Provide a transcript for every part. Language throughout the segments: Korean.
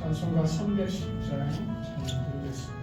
찬송가 310장 찬양드리겠습니다.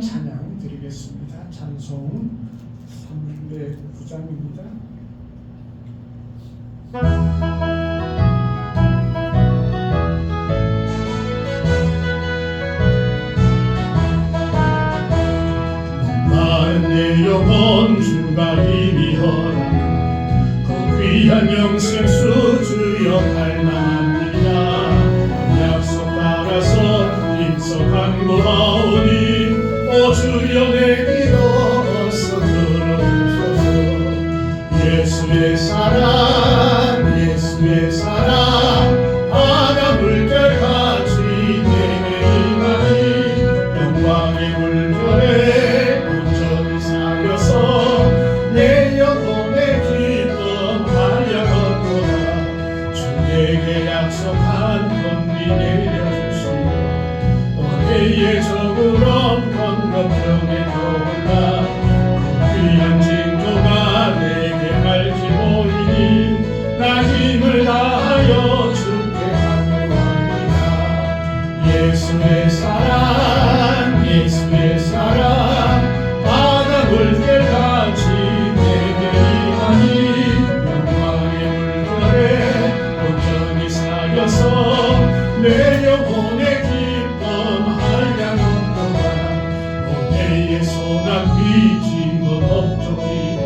찬양 드리겠습니다. 찬송 309장입니다. 목마른 내 영혼 주가 이미 허락한 그 귀한 영생수 주여 갈망합니다. 약속 따라서 입석한 거하오니 오 주여 내 기도서 들어주소서. 예수의 사랑 예수의 사랑 바다 물결같이 내게 임하니 영광의 물결에 온전히 사려서 내 영혼의 기쁨 하려거니와 주 내게 약속한 권리 내려주시오. 어디에 적으럼 건너편에 떠올라 그 귀한 징조가 내게 밝히 보이니 나 힘을 다하여 주께 간구합니다. 예수의 사랑 예수의 사랑 바다 물결같이 내게 임하니 영광의 물결에 온전히 사려서 내 영혼의 기쁨 한량없노라. 모태의 소낙 비지문 업적이며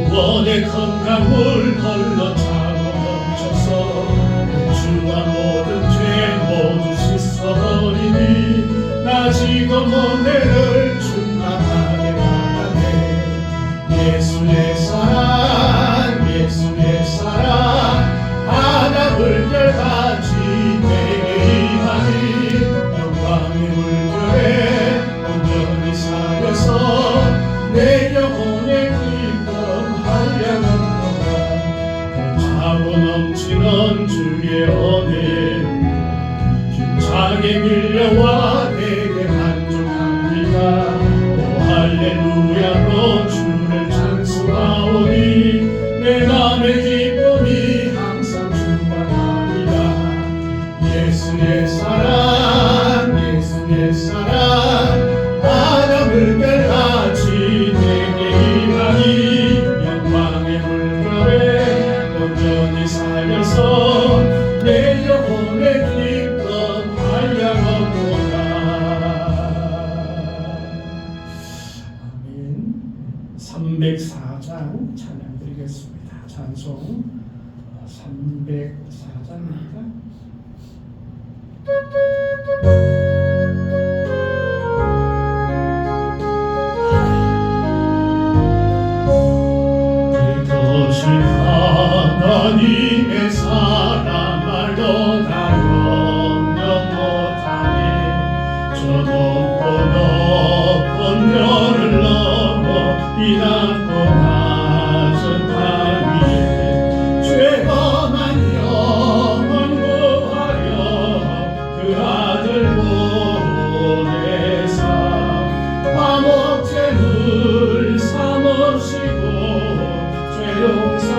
구원의 큰 강물 흘러 차고 넘쳐서 주와 모든 죄 모두 씻어버리니 나 지금 은혜를 충만하게 받았네. 내 영혼의 기쁨 한량없노라. 차고 넘치는 주의 은혜 힘차게 밀려와 내게 만족합니다. 오 할렐루야로 주를 찬송하오니 내 맘의 기쁨이 항상 충만합니다. 예수의 사랑 예수의 사랑 바다 물결같이 내게 임하니 영광의 물결에 온전히 살려서 내 영혼의 기쁨 한량없노라. 아멘. 304장 찬양 드리겠습니다. 찬송 304장입니다. 이것이 하나님의 사랑 말도 다 영영 못하네. 저 높고 높은 별을 넘어 이 낮고 낮은 땅 위에 죄범한 영혼 구하려 그 아들 보내사 화목제물 삼으시고 죄 용서하셨네.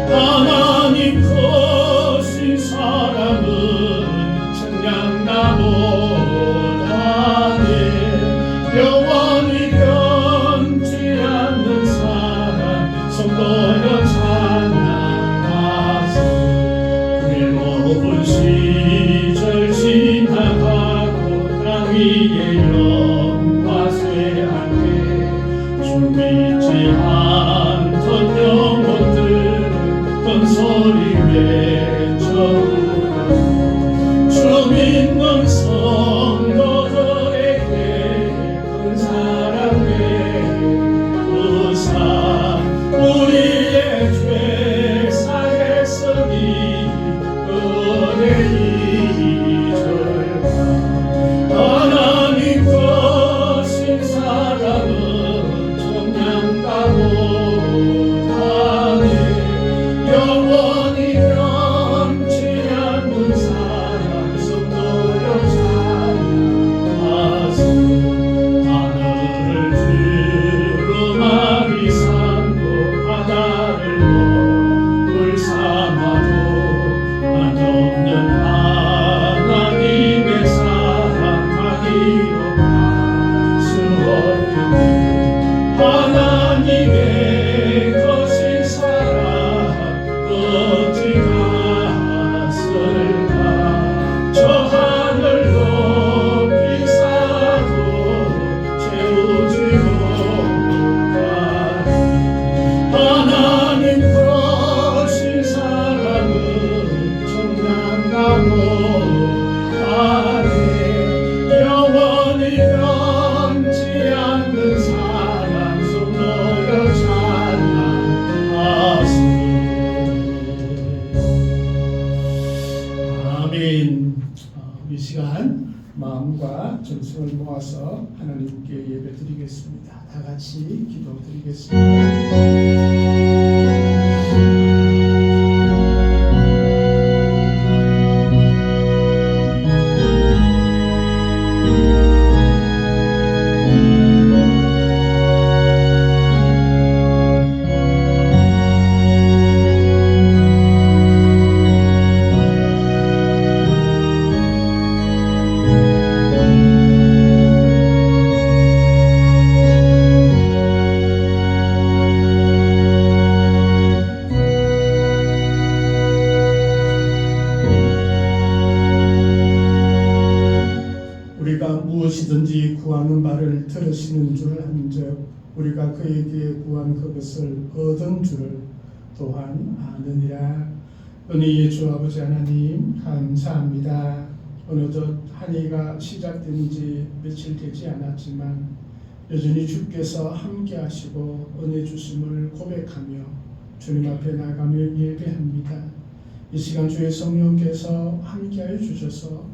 하나님 크신 사랑은 청량나 못하네. 영원히 변치 않는 사랑 성도여 찬양하세. 외로운 시절 지나가고 땅 위에 영화 쇠하게 주 믿지 않던 영혼들은 큰 소리 외쳐부르고 주 믿는 성도들에게 큰 사랑 베푸사 우리의 죄 사했으니 은혜 잊을까. 하나님 크신 사랑은 청량다 못하네. 영원히 변치 않는 사랑 성도여 찬양하세. 하늘을 두루마리 삼고 바다를 물 삼아도 한없는 하나님의 사랑 하기로 할수 없겠네. 하나님의 거신 사랑 어찌 갔을까. 저 하늘 높이 쌓아도 채우지 못하리. 하나님 거신 사랑은 청량나 못하네. 영원히 변치 않는 사랑 성도여 찬양하세. 아멘. 이 시간 마음과 정성을 모아서 하나님께 예배드리겠습니다. 다 같이 기도드리겠습니다. 무엇이든지 구하는 바를 들으시는 줄 한즉 우리가 그에게 구한 그것을 얻은 줄을 또한 아느니라. 은혜의 주 아버지 하나님 감사합니다. 어느덧 한 해가 시작된 지 며칠 되지 않았지만 여전히 주께서 함께 하시고 은혜 주심을 고백하며 주님 앞에 나가며 예배합니다. 이 시간 주의 성령께서 함께하여 주셔서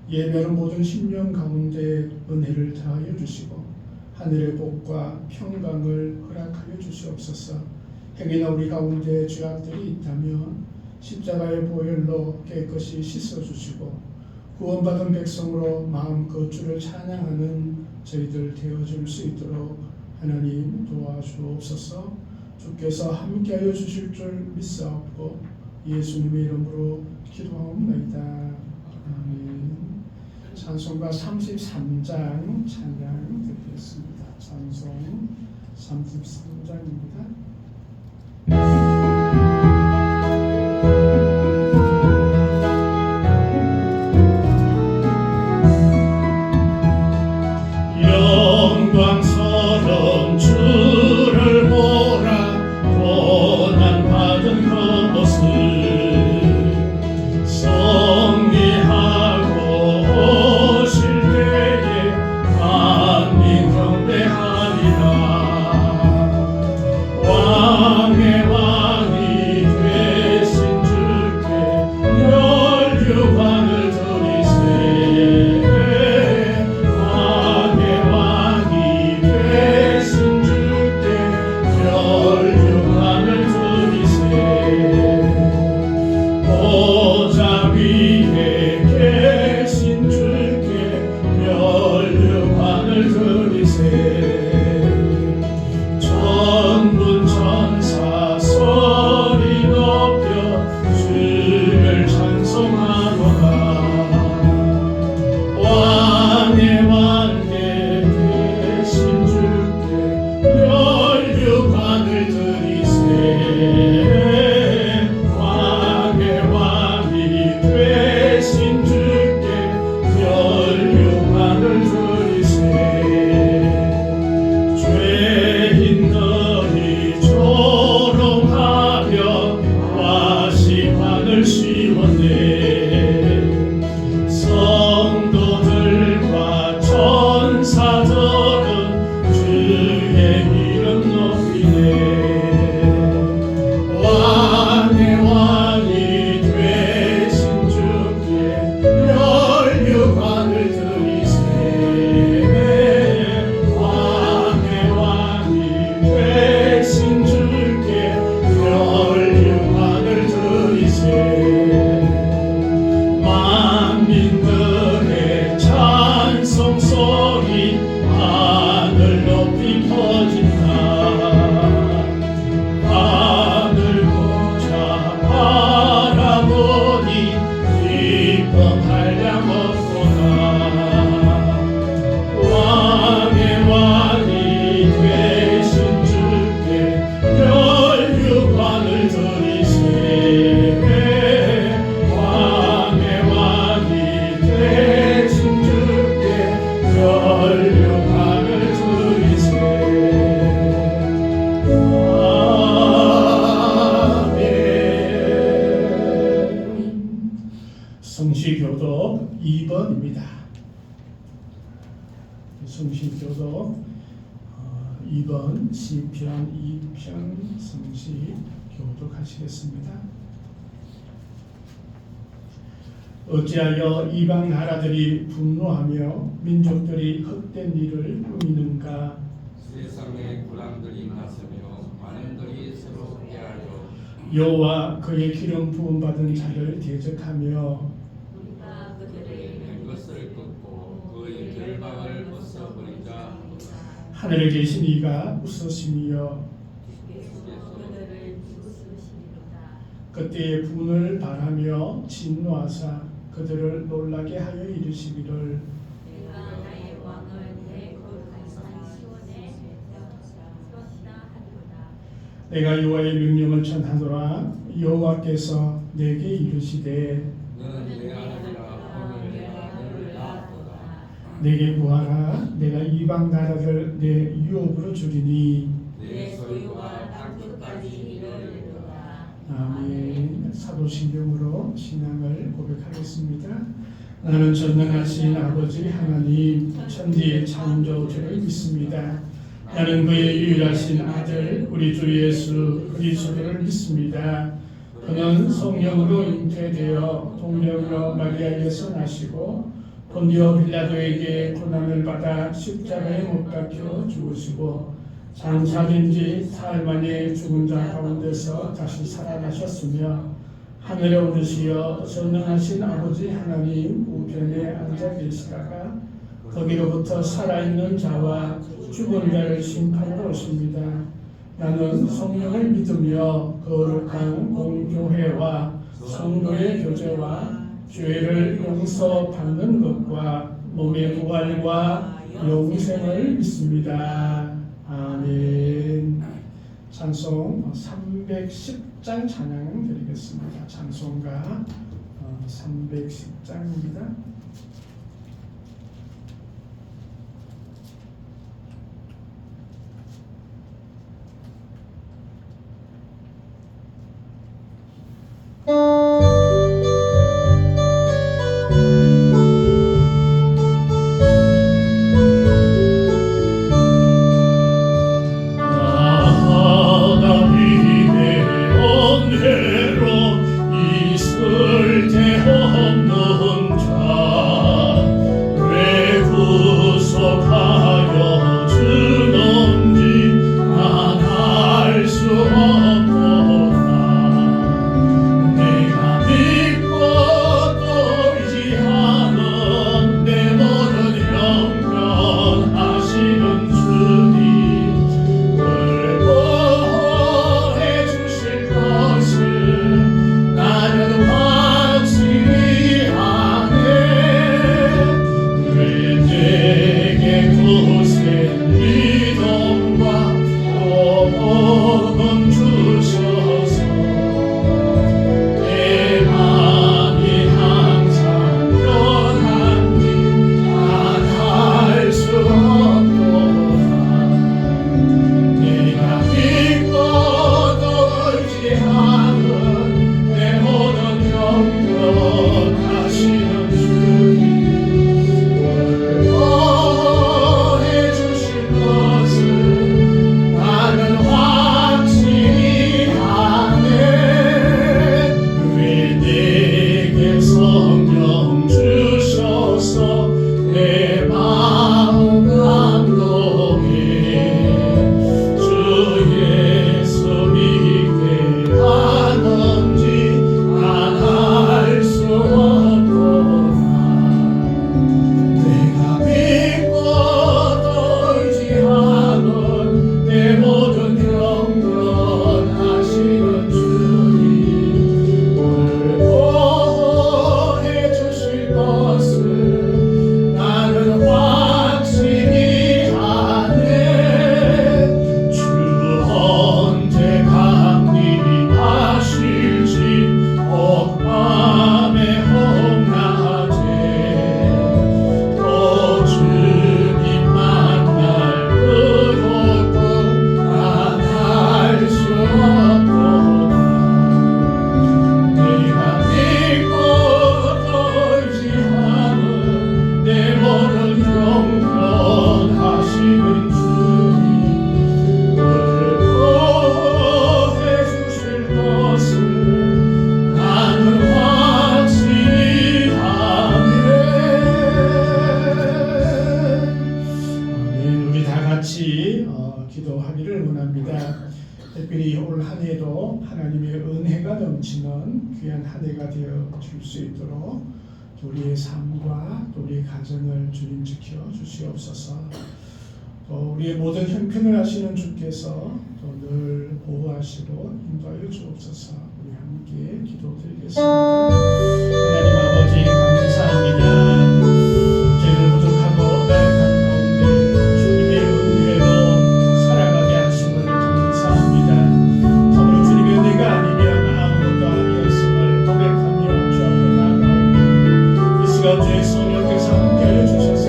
예배하는 모든 심령 가운데 은혜를 다하여 주시고 하늘의 복과 평강을 허락하여 주시옵소서. 행여나 우리 가운데 죄악들이 있다면 십자가의 보혈로 깨끗이 씻어주시고 구원받은 백성으로 마음껏 주를 찬양하는 저희들 되어줄 수 있도록 하나님 도와주옵소서. 주께서 함께하여 주실 줄 믿사옵고 예수님의 이름으로 기도하옵나이다. 아멘. 찬송가 33장 찬양 드리겠습니다. 찬송 33장입니다. 영광스러운 주를 보라 고난받은 그것을 성리하고 오실 때에 만민 경배하리라. 왕의 왕이 되신 주께 멸류관을 드리세. 왕의 왕이 되신 주께 멸류관을 드리세. 보좌 위에 계신 주께 멸류관을 드리세. 천군 천사 소리 높여 주를 찬송하노라. 왕의 왕께 계신 주께 멸류관을 드리세. 왕의 왕이 되신 주께 멸류관을 드리세. 죄인들이 조롱하며 와시관을 씌웠네. 성도들과 천사들은 주의 이름 높이네. 왕의 왕이 되신 주께 멸류관을 드리세. 왕의 왕이 되신 주께 멸류관을 드리세. 만민들의 찬송 소리 하늘 높이 퍼진다. 하늘 보자 바라보니 기쁨 한량 없구나. 왕의 왕이 되신 주께 멸류관을 드리세. 왕의 왕이 되신 주께 멸류관을 드리세. 아멘. 성시교독 2번입니다. 성시교독 2번 시편 2편 성시 교독하시겠습니다. 어찌하여 이방 나라들이 분노하며 민족들이 헛된 일을 꾸미는가. 세상의 구람들이 나서며 만인들이 서로 대하여 여호와 그의 기름 부음 받은 자를 대적하며 우리가 그들의 낸 것을 끊고 그의 결박을 벗어버리자. 하늘에 계신 이가 웃으시며 주께서 그들을 부수시리로다. 그때의 분을 바라며 진노하사 그들을 놀라게 하여 이르시기를 내가 나의 왕을 내 거룩한 산 시온에 세웠다 하리로다. 내가 여호와의 명령을 전하노라. 여호와께서 내게 이르시되 너는 내 아들이라 오늘 내가 너를 낳았도다. 내게 구하라. 내가 이방 나라를 내 유업으로 주리니. 내 소유와 땅끝까지 이르리로다. 아멘. 사도신경으로 신앙을 고백하겠습니다. 나는 전능하신 아버지 하나님 천지의 창조주를 믿습니다. 나는 그의 유일하신 아들 우리 주 예수 그리스도를 믿습니다. 그는 성령으로 잉태되어 동정녀 마리아에서 나시고 본디오 빌라도에게 고난을 받아 십자가에 못 박혀 죽으시고 장사된 지 사흘 만에 죽은 자 가운데서 다시 살아나셨으며 하늘에 오르시어 전능하신 아버지 하나님 우편에 앉아 계시다가 거기로부터 살아있는 자와 죽은 자를 심판하러 오십니다. 나는 성령을 믿으며 거룩한 공교회와 성도의 교제와 죄를 용서받는 것과 몸의 부활과 영생을 믿습니다. 아멘. 찬송 310장 찬양 드리겠습니다. 찬송가 310장입니다. 기도하기를 원합니다. 특별히 올 한 해도 하나님의 은혜가 넘치는 귀한 한 해가 되어 줄 수 있도록 우리의 삶과 우리의 가정을 주님 지켜 주시옵소서. 또 우리의 모든 형편을 아시는 주께서 또 늘 보호하시고 인도하여 주옵소서. 우리 함께 기도드리겠습니다. 하나님 아버지 감사합니다. 죄를 부족하고 나약한 가운데 주님의 은혜로 살아가게 하심을 감사합니다. 참으로 주님의 은혜가 아니면 아무것도 아니었음을 고백하며 주 앞에 나아가오니 이 시간 주의 성령께서 함께하여 주셔서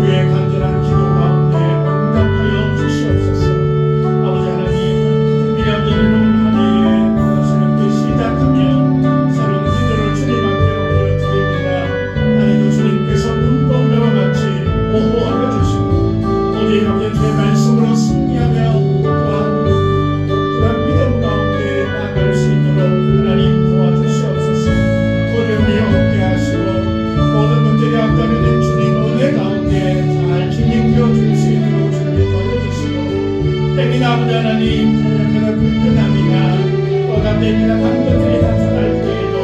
그의 간절한 기도 가운데 응답하여 주시옵소서. 아버지 하나님, 특별히 여기는 한 해에 새롭게 시작하며 새로운 기도를 주님 아버지 하나님, 그런 불편함이나 떠담대기나 다른 것들이 나타날 때에도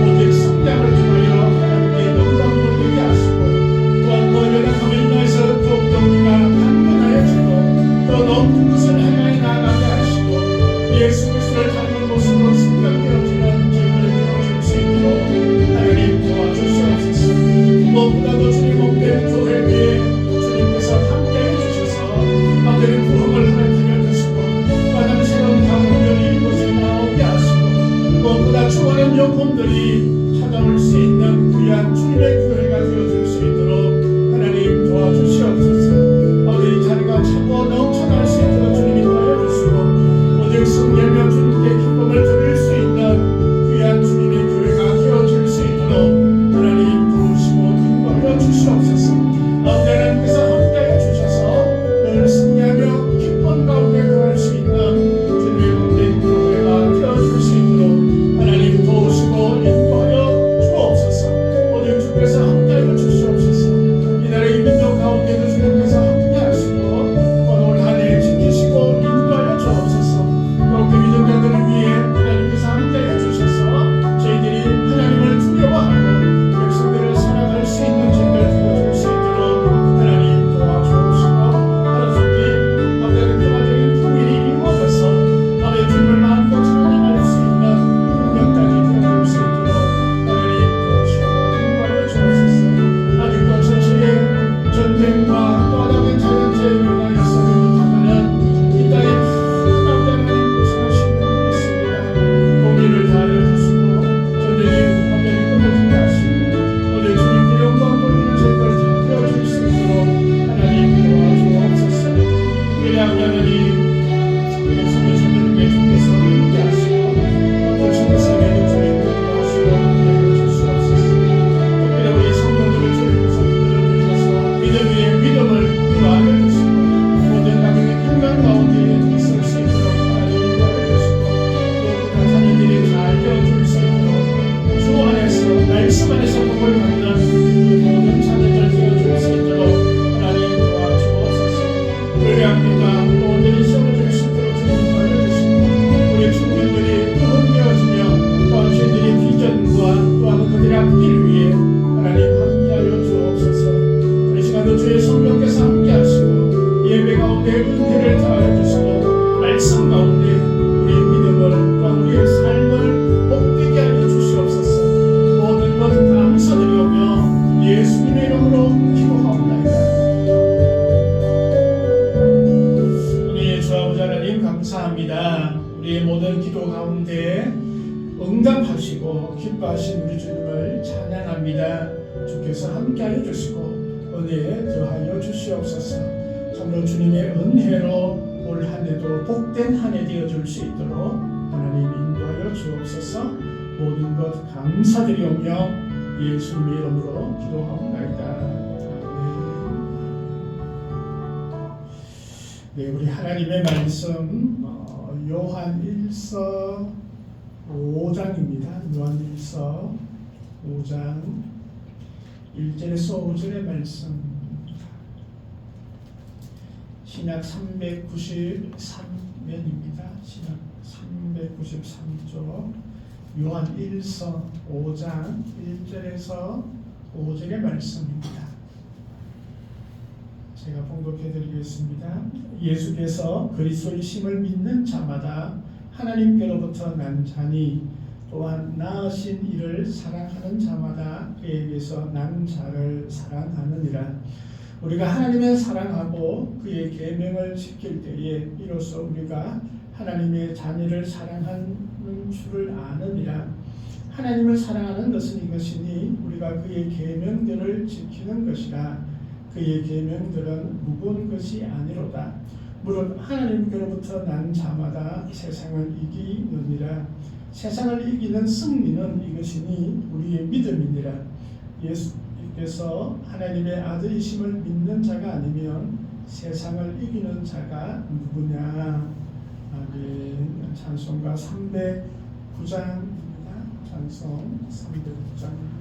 오직 성장을 통하여 하나님의 영광을 돌리게 하시고 또한 노력함을 인하여서 더욱더 우리가 강건하여지고 더 높은 것을 향하여 나아가게 하시고 예수 그리스도를 닮은 모습으로 성장되어지는 저희들을 도와줄 수 있도록 하나님 도와주시옵소서. 무엇보다도 주님 몸된 교회 위에 주님께서 함께해 주셔서 아버지 부흥을 하나님께 주시고 마당 새로운 가문들이 이곳에 나오게 하시고 무엇보다 주원하는 영혼들이 찾아올 수 있는 귀한 주님의 교회가 되어줄 수 있도록 하나님 도와주시옵소서. 아버지 이 자리가 차고 넘쳐날 수 있도록 주님이 도와주시고 오직 성령과 주님께 기쁨을 드릴 수 있는 귀한 주님의 교회가 되어줄 수 있도록 하나님 부르시고 인도하여 주시옵소서. 아버지 하나님께서 함께해 주셔서 늘 승리하며 기쁨 가운데 거할 수 있는 주님의 몸된 교회가 되어줄 수 있도록 하나님 도우시고 인도하여 주옵소서. 오늘 주께서 함께하여 주시옵소서. 이 나라 이 민족 가운데도 주님께서 함께하시고 오늘 한 해 지키시고 인도하여 주옵소서. 또 그 믿음자들을 위해 하나님께서 함께해 주셔서 저희들이 하나님을 두려워하고 백성들을 사랑할 수 있는 존재 되어줄 수 있도록 하나님 도와주옵시고 하나님께 아버지의 평화적인 통일이 이루어져서 아버지의 주님을 마음껏 찬양할 수 있는 능력까지 되어줄 수 있도록 하나님 도우시고 인도하여 주옵소서. 아직도 전체의 전쟁과 또 다른 자연재해로 인하여서 못하는 이 땅에 많은 아버지 고생하시는 분이 있습니다. 공의를 다하여 주시고 전쟁이 완전히 끊어지게 하시고 오늘 주님께 영광 돌리는 저희들 다 되어줄 수 있도록 하나님 도와주옵소서. 우리 아버지 하나님 예수님의 자녀들에게 주께서 함께 하시고 어떤 주님께서에게 주님 도와주시고 내려 주시옵소서. 특별히 우리 성도들을 주님께서 붙들어 주셔서 믿음 위에 믿음을 더하여 주시고 모든 가정의 평강 가운데 있을 수 있도록 하나님 인도하여 주시고 또 자녀들이 잘 되어줄 수 있도록 주 안에서 말씀 안에서 복을 받는 그 모든 자녀들 되어줄 수 있도록 하나님 도와주옵소서. 우리 학교가 모든 시험을 줄 수 있도록 주님 도와주시고 우리 청년들이 구원되어지며 또한 저희들의 비전과 또한 그들의 앞길 위해 하나님 함께하여 주옵소서. 이 시간도 주의 성령께서 함께하시고 예배 가운데 은혜를 더하여 주시고 말씀 가운데 우리의 믿음을 또한 우리의 삶을 복되게 하여 주시옵소서. 모든 것 감사드리오며 예수님의 이름으로 기도하옵나이다. 우리 주 아버지 하나님 감사합니다. 우리의 모든 기도 가운데 응답하시고 기뻐하신 우리 주님을 찬양합니다. 주께서 함께하여 주시고 은혜에 더하여 주시옵소서. 참으로 주님의 은혜로 올 한 해도 복된 한 해 되어줄 수 있도록 하나님 인도하여 주옵소서. 모든 것 감사드리오며 예수님의 이름으로 기도하옵나이다. 아멘. 네, 우리 하나님의 말씀 요한 1서 5장입니다. 요한 1서 5장 1절에서 5절의 말씀입니다. 신약 393면입니다. 신약 393조 요한 1서 5장 1절에서 5절의 말씀입니다. 제가 봉독해 드리겠습니다. 예수께서 그리스도이심을 믿는 자마다 하나님께로부터 난 자니 또한 낳으신 이를 사랑하는 자마다 그에게서 난 자를 사랑하느니라. 우리가 하나님을 사랑하고 그의 계명을 지킬 때에 이로써 우리가 하나님의 자녀를 사랑하는 줄을 아느니라. 하나님을 사랑하는 것은 이것이니 우리가 그의 계명들을 지키는 것이라. 그의 계명들은 무거운 것이 아니로다. 무릇 하나님께로부터 난 자마다 세상을 이기느니라. 세상을 이기는 승리는 이것이니 우리의 믿음이니라. 예수께서 하나님의 아들이심을 믿는 자가 아니면 세상을 이기는 자가 누구냐. 아멘. 찬송가 309장입니다. 찬송 309장입니다.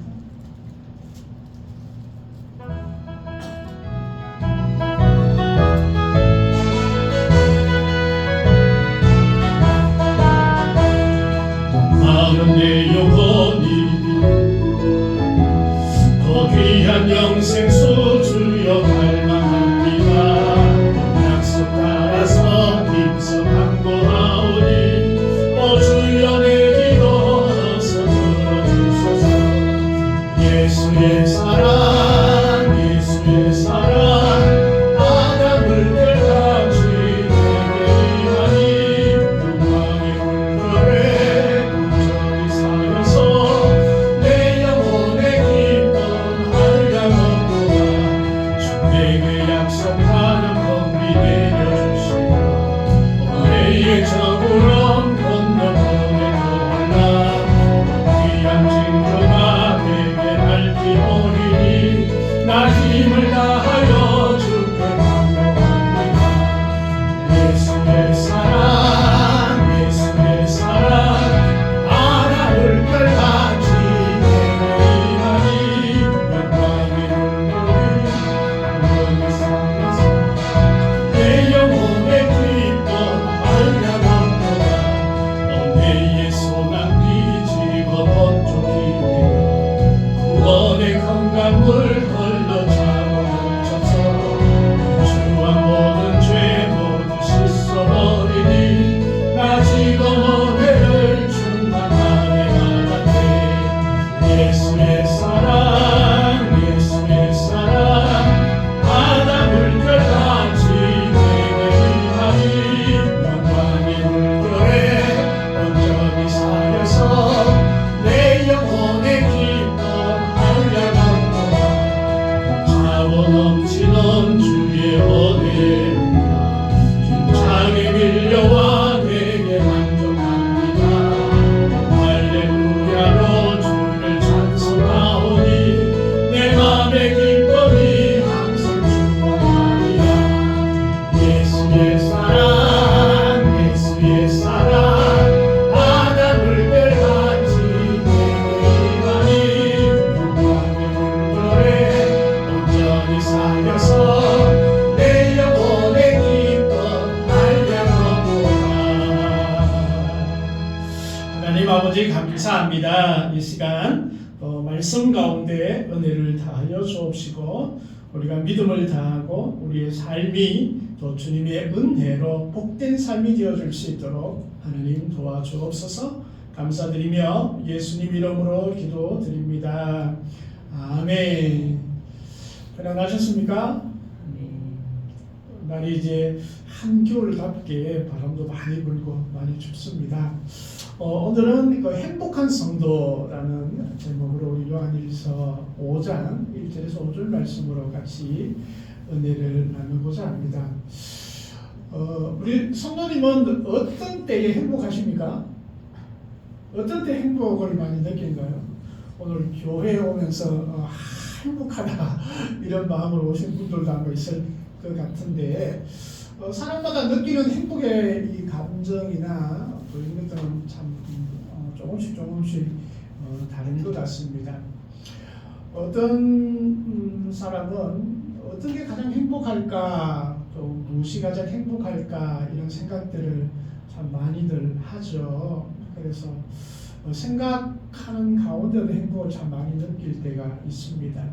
감사합니다. 이 시간 말씀 가운데 은혜를 다하여 주옵시고 우리가 믿음을 다하고 우리의 삶이 또 주님의 은혜로 복된 삶이 되어줄 수 있도록 하나님 도와주옵소서. 감사드리며 예수님 이름으로 기도드립니다. 아멘. 편안하셨습니까? 날이 이제 한겨울답게 바람도 많이 불고 많이 춥습니다. 오늘은 그 행복한 성도라는 제목으로 우리 요한일서 5장 1절에서 5절 말씀으로 같이 은혜를 나누고자 합니다. 우리 성도님은 어떤 때에 행복하십니까? 어떤 때 행복을 많이 느낀가요? 오늘 교회에 오면서 행복하다 이런 마음으로 오신 분들도 아마 있을 것 같은데 사람마다 느끼는 행복의 이 감정이나 또 이런 것들은 참 조금씩 다른 것 같습니다. 어떤 사람은 어떤 게 가장 행복할까, 또 무엇이 가장 행복할까 이런 생각들을 참 많이들 하죠. 그래서 생각하는 가운데도 행복을 참 많이 느낄 때가 있습니다.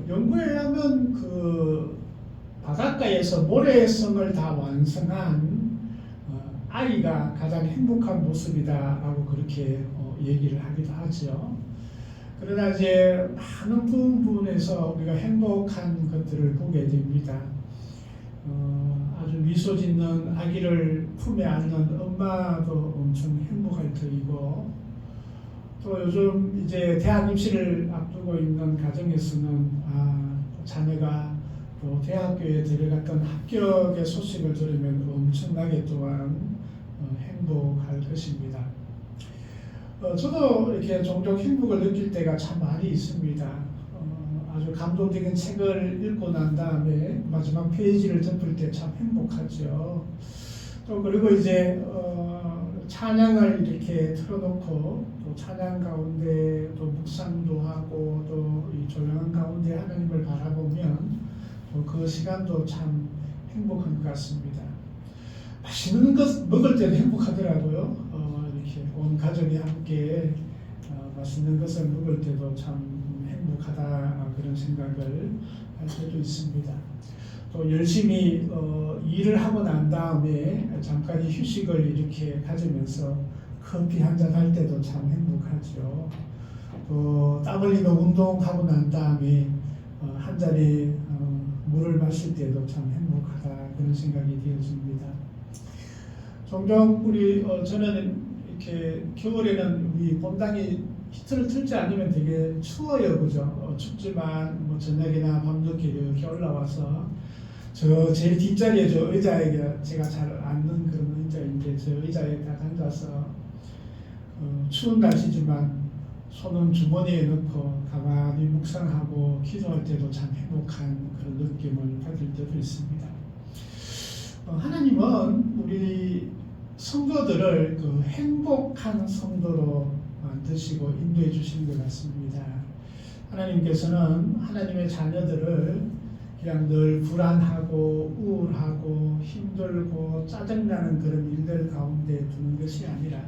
연구에 의하면 그 바닷가에서 모래성을 다 완성한 아이가 가장 행복한 모습이다라고 그렇게 얘기를 하기도 하죠. 그러나 이제 많은 부분에서 우리가 행복한 것들을 보게 됩니다. 아주 미소 짓는 아기를 품에 안는 엄마도 엄청 행복할 터이고, 또 요즘 이제 대학 입시를 앞두고 있는 가정에서는 자녀가 또 대학교에 들어갔던 합격의 소식을 들으면 엄청나게 또한 행복할 것입니다. 저도 이렇게 종종 행복을 느낄 때가 참 많이 있습니다. 아주 감동적인 책을 읽고 난 다음에 마지막 페이지를 덮을 때 참 행복하죠. 또 그리고 이제 찬양을 이렇게 틀어놓고 또 찬양 가운데 또 묵상도 하고 또 이 조용한 가운데 하나님을 바라보면 또 그 시간도 참 행복한 것 같습니다. 맛있는 것 먹을 때도 행복하더라고요. 이렇게 온 가족이 함께 맛있는 것을 먹을 때도 참 행복하다 그런 생각을 할 때도 있습니다. 또 열심히 일을 하고 난 다음에 잠깐의 휴식을 이렇게 가지면서 커피 한잔 할 때도 참 행복하죠. 또 땀 흘리며 운동하고 난 다음에 한 잔의 물을 마실 때도 참 행복하다 그런 생각이 되어집니다. 종종 저는 이렇게 겨울에는 우리 본당이 히터를 틀지 않으면 되게 추워요, 그죠? 춥지만 뭐 저녁이나 밤늦게 이렇게 올라와서 저 제일 뒷자리에 저 의자에 제가 잘 앉는 그런 의자인데 저 의자에 딱 앉아서 추운 날씨지만 손은 주머니에 넣고 가만히 묵상하고 기도할 때도 참 행복한 그런 느낌을 받을 때도 있습니다. 하나님은 우리 성도들을 그 행복한 성도로 만드시고 인도해 주시는 것 같습니다. 하나님께서는 하나님의 자녀들을 그냥 늘 불안하고 우울하고 힘들고 짜증나는 그런 일들 가운데 두는 것이 아니라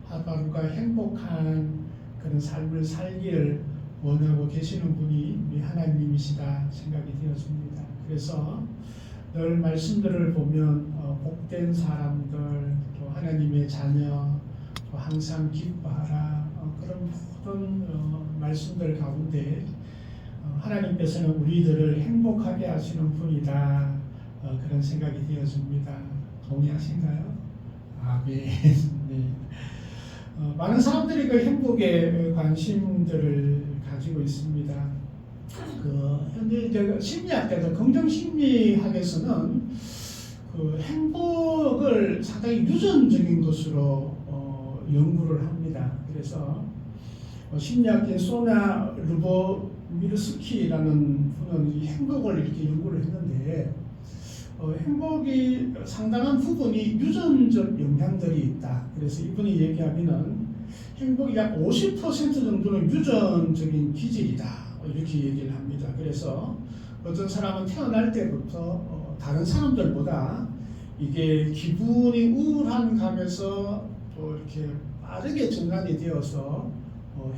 하루하루가 행복한 그런 삶을 살기를 원하고 계시는 분이 우리 하나님이시다 생각이 되었습니다. 그래서 늘 말씀들을 보면 복된 사람들, 또 하나님의 자녀, 또 항상 기뻐하라 그런 모든 말씀들 가운데 하나님께서는 우리들을 행복하게 하시는 분이다 그런 생각이 되어집니다. 동의하신가요? 아멘. 네. 많은 사람들이 그 행복에 관심들을 가지고 있습니다. 현재 이제 심리학에서 긍정 심리학에서는 그 행복을 상당히 유전적인 것으로 연구를 합니다. 그래서 심리학계 소나 루보미르스키라는 분은 이 행복을 이렇게 연구를 했는데 행복이 상당한 부분이 유전적 영향들이 있다. 그래서 이분이 얘기하기는 행복이 약 50% 정도는 유전적인 기질이다. 이렇게 얘기를 합니다. 그래서 어떤 사람은 태어날 때부터 다른 사람들보다 이게 기분이 우울한 감에서 또 이렇게 빠르게 전환이 되어서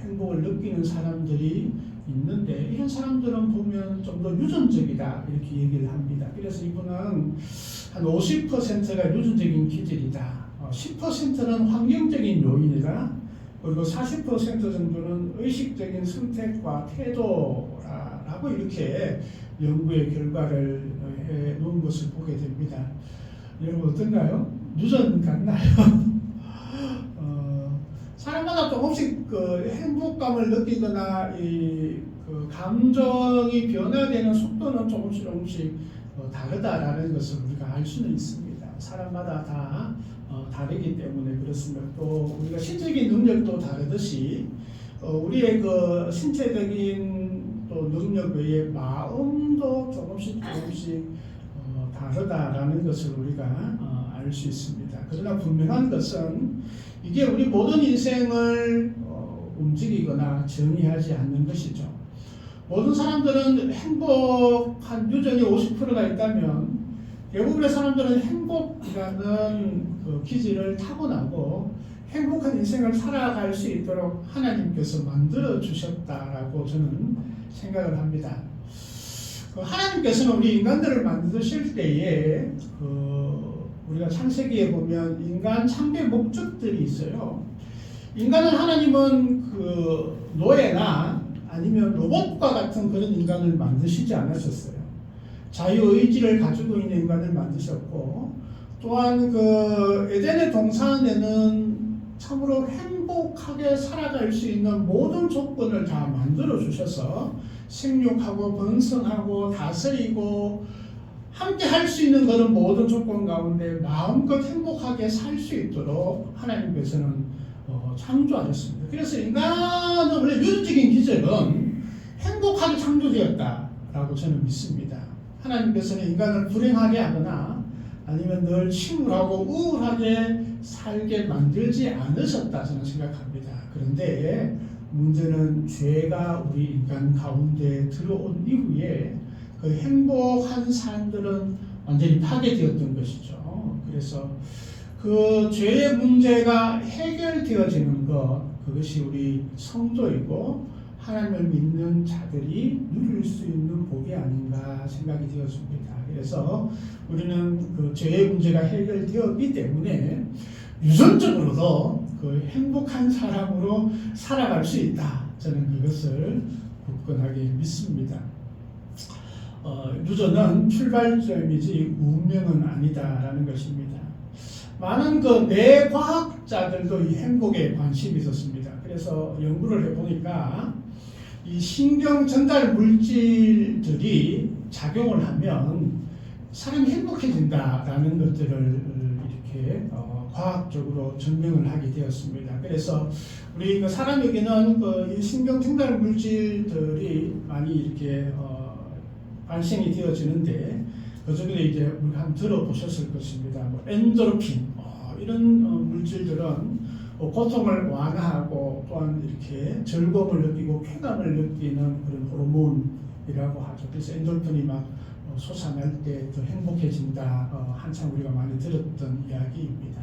행복을 느끼는 사람들이 있는데 이런 사람들은 보면 좀 더 유전적이다 이렇게 얘기를 합니다. 그래서 이분은 한 50%가 유전적인 기질이다. 10%는 환경적인 요인이다. 그리고 40% 정도는 의식적인 선택과 태도라고 이렇게 연구의 결과를 해 놓은 것을 보게 됩니다. 여러분 어떤가요? 유전 같나요? 사람마다 조금씩 그 행복감을 느끼거나 그 감정이 변화되는 속도는 조금씩 다르다라는 것을 우리가 알 수는 있습니다. 사람마다 다 다르기 때문에 그렇습니다. 또 우리가 신체적인 능력도 다르듯이 우리의 그 신체적인 또 능력 외에 마음도 조금씩 다르다라는 것을 우리가 알 수 있습니다. 그러나 분명한 것은 이게 우리 모든 인생을 움직이거나 정의하지 않는 것이죠. 모든 사람들은 행복한 유전이 50%가 있다면 대부분의 사람들은 행복이라는 그 기질을 타고나고 행복한 인생을 살아갈 수 있도록 하나님께서 만들어 주셨다라고 저는 생각을 합니다. 하나님께서는 우리 인간들을 만드실 때에 우리가 창세기에 보면 인간 창조의 목적들이 있어요. 인간은 하나님은 그 노예나 아니면 로봇과 같은 그런 인간을 만드시지 않으셨어요. 자유의지를 가지고 있는 인간을 만드셨고 또한 그 에덴의 동산에는 참으로 행복하게 살아갈 수 있는 모든 조건을 다 만들어 주셔서 생육하고 번성하고 다스리고 함께 할 수 있는 그런 모든 조건 가운데 마음껏 행복하게 살 수 있도록 하나님께서는 창조하셨습니다. 그래서 인간은 원래 유전적인 기질은 행복하게 창조되었다라고 저는 믿습니다. 하나님께서는 인간을 불행하게 하거나 아니면 늘 침울하고 우울하게 살게 만들지 않으셨다 저는 생각합니다. 그런데 문제는 죄가 우리 인간 가운데 들어온 이후에 그 행복한 삶들은 완전히 파괴되었던 것이죠. 그래서 그 죄의 문제가 해결되어지는 것, 그것이 우리 성도이고 하나님을 믿는 자들이 누릴 수 있는 복이 아닌가 생각이 되었습니다. 그래서 우리는 그 죄의 문제가 해결되었기 때문에 유전적으로도 그 행복한 사람으로 살아갈 수 있다. 저는 그것을 굳건하게 믿습니다. 유전은 출발점이지 운명은 아니다라는 것입니다. 많은 그 뇌과학자들도 이 행복에 관심이 있었습니다. 그래서 연구를 해보니까 이 신경 전달 물질들이 작용을 하면 사람이 행복해진다라는 것들을 이렇게 과학적으로 증명을 하게 되었습니다. 그래서 우리 그 사람에게는 그 이 신경 전달 물질들이 많이 이렇게 발생이 되어지는데 그중에 이제 우리 한번 들어보셨을 것입니다. 뭐 엔도르핀 이런 물질들은 고통을 완화하고 또한 이렇게 즐거움을 느끼고 쾌감을 느끼는 그런 호르몬이라고 하죠. 그래서 엔도르핀이 막 솟아날 때 더 행복해진다. 한참 우리가 많이 들었던 이야기입니다.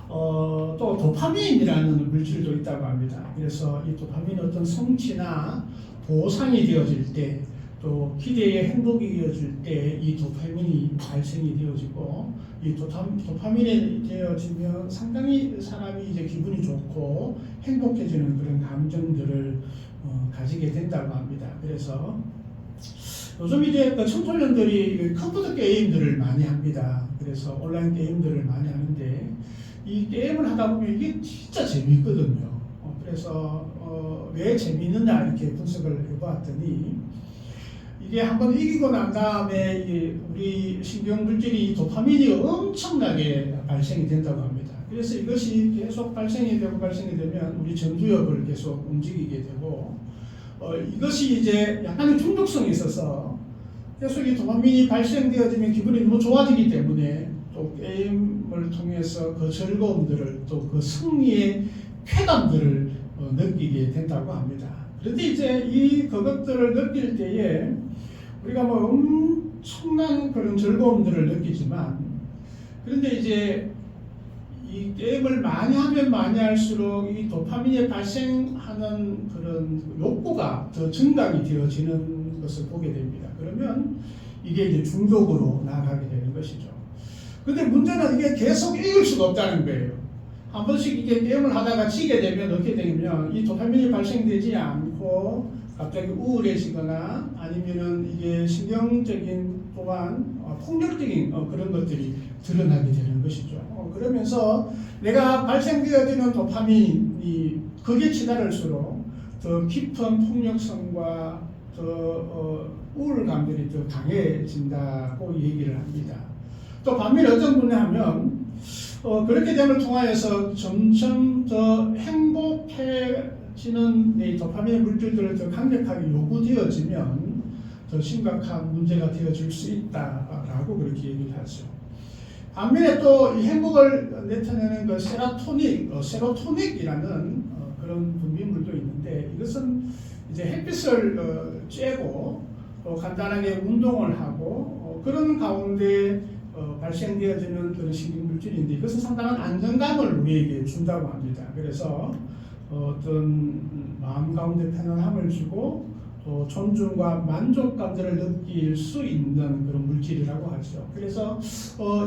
또 도파민이라는 물질도 있다고 합니다. 그래서 이 도파민은 어떤 성취나 보상이 되어질 때 또 기대의 행복이 이어질 때 이 도파민이 발생이 되어지고 이 도파민이 되어지면 상당히 사람이 이제 기분이 좋고 행복해지는 그런 감정들을 가지게 된다고 합니다. 그래서 요즘 이제 청소년들이 컴퓨터 게임들을 많이 합니다. 그래서 온라인 게임들을 많이 하는데 이 게임을 하다 보면 이게 진짜 재미있거든요. 그래서 왜 재미있느냐 이렇게 분석을 해봤더니 이게 한번 이기고 난 다음에 우리 신경물질이 도파민이 엄청나게 발생이 된다고 합니다. 그래서 이것이 계속 발생이 되면 우리 전두엽을 계속 움직이게 되고 이것이 이제 약간의 중독성이 있어서 계속 이 도파민이 발생되어지면 기분이 너무 좋아지기 때문에 또 게임을 통해서 그 즐거움들을 또 그 승리의 쾌감들을 느끼게 된다고 합니다. 그런데 이제 그것들을 느낄 때에 우리가 뭐 엄청난 그런 즐거움들을 느끼지만 그런데 이제 이 게임을 많이 하면 많이 할수록 이 도파민이 발생하는 그런 욕구가 더 증강이 되어지는 것을 보게 됩니다. 그러면 이게 이제 중독으로 나아가게 되는 것이죠. 근데 문제는 이게 계속 이길 수가 없다는 거예요. 한 번씩 이게 게임을 하다가 지게 되면 어떻게 되냐면 이 도파민이 발생되지 않고 갑자기 우울해지거나 아니면은 이게 신경적인 또한 폭력적인 그런 것들이 드러나게 되는 것이죠. 그러면서 내가 발생되어지는 도파민이 극에 치달을수록 더 깊은 폭력성과 더 우울감들이 더 강해진다고 얘기를 합니다. 또 반면에 어떤 분이 하면 그렇게 됨을 통하여서 점점 더 행복해지는 이 도파민의 물질들을 더 강력하게 요구되어지면 더 심각한 문제가 되어질 수 있다라고 그렇게 얘기를 하죠. 반면에 또 이 행복을 나타내는 그 세로토닉이라는 그런 분비물도 있는데 이것은 이제 햇빛을 쬐고 또 간단하게 운동을 하고 그런 가운데 발생되어지는 그런 신경물질인데 이것은 상당한 안정감을 우리에게 준다고 합니다. 그래서 어떤 마음 가운데 편안함을 주고 또 존중과 만족감들을 느낄 수 있는 그런 물질이라고 하죠. 그래서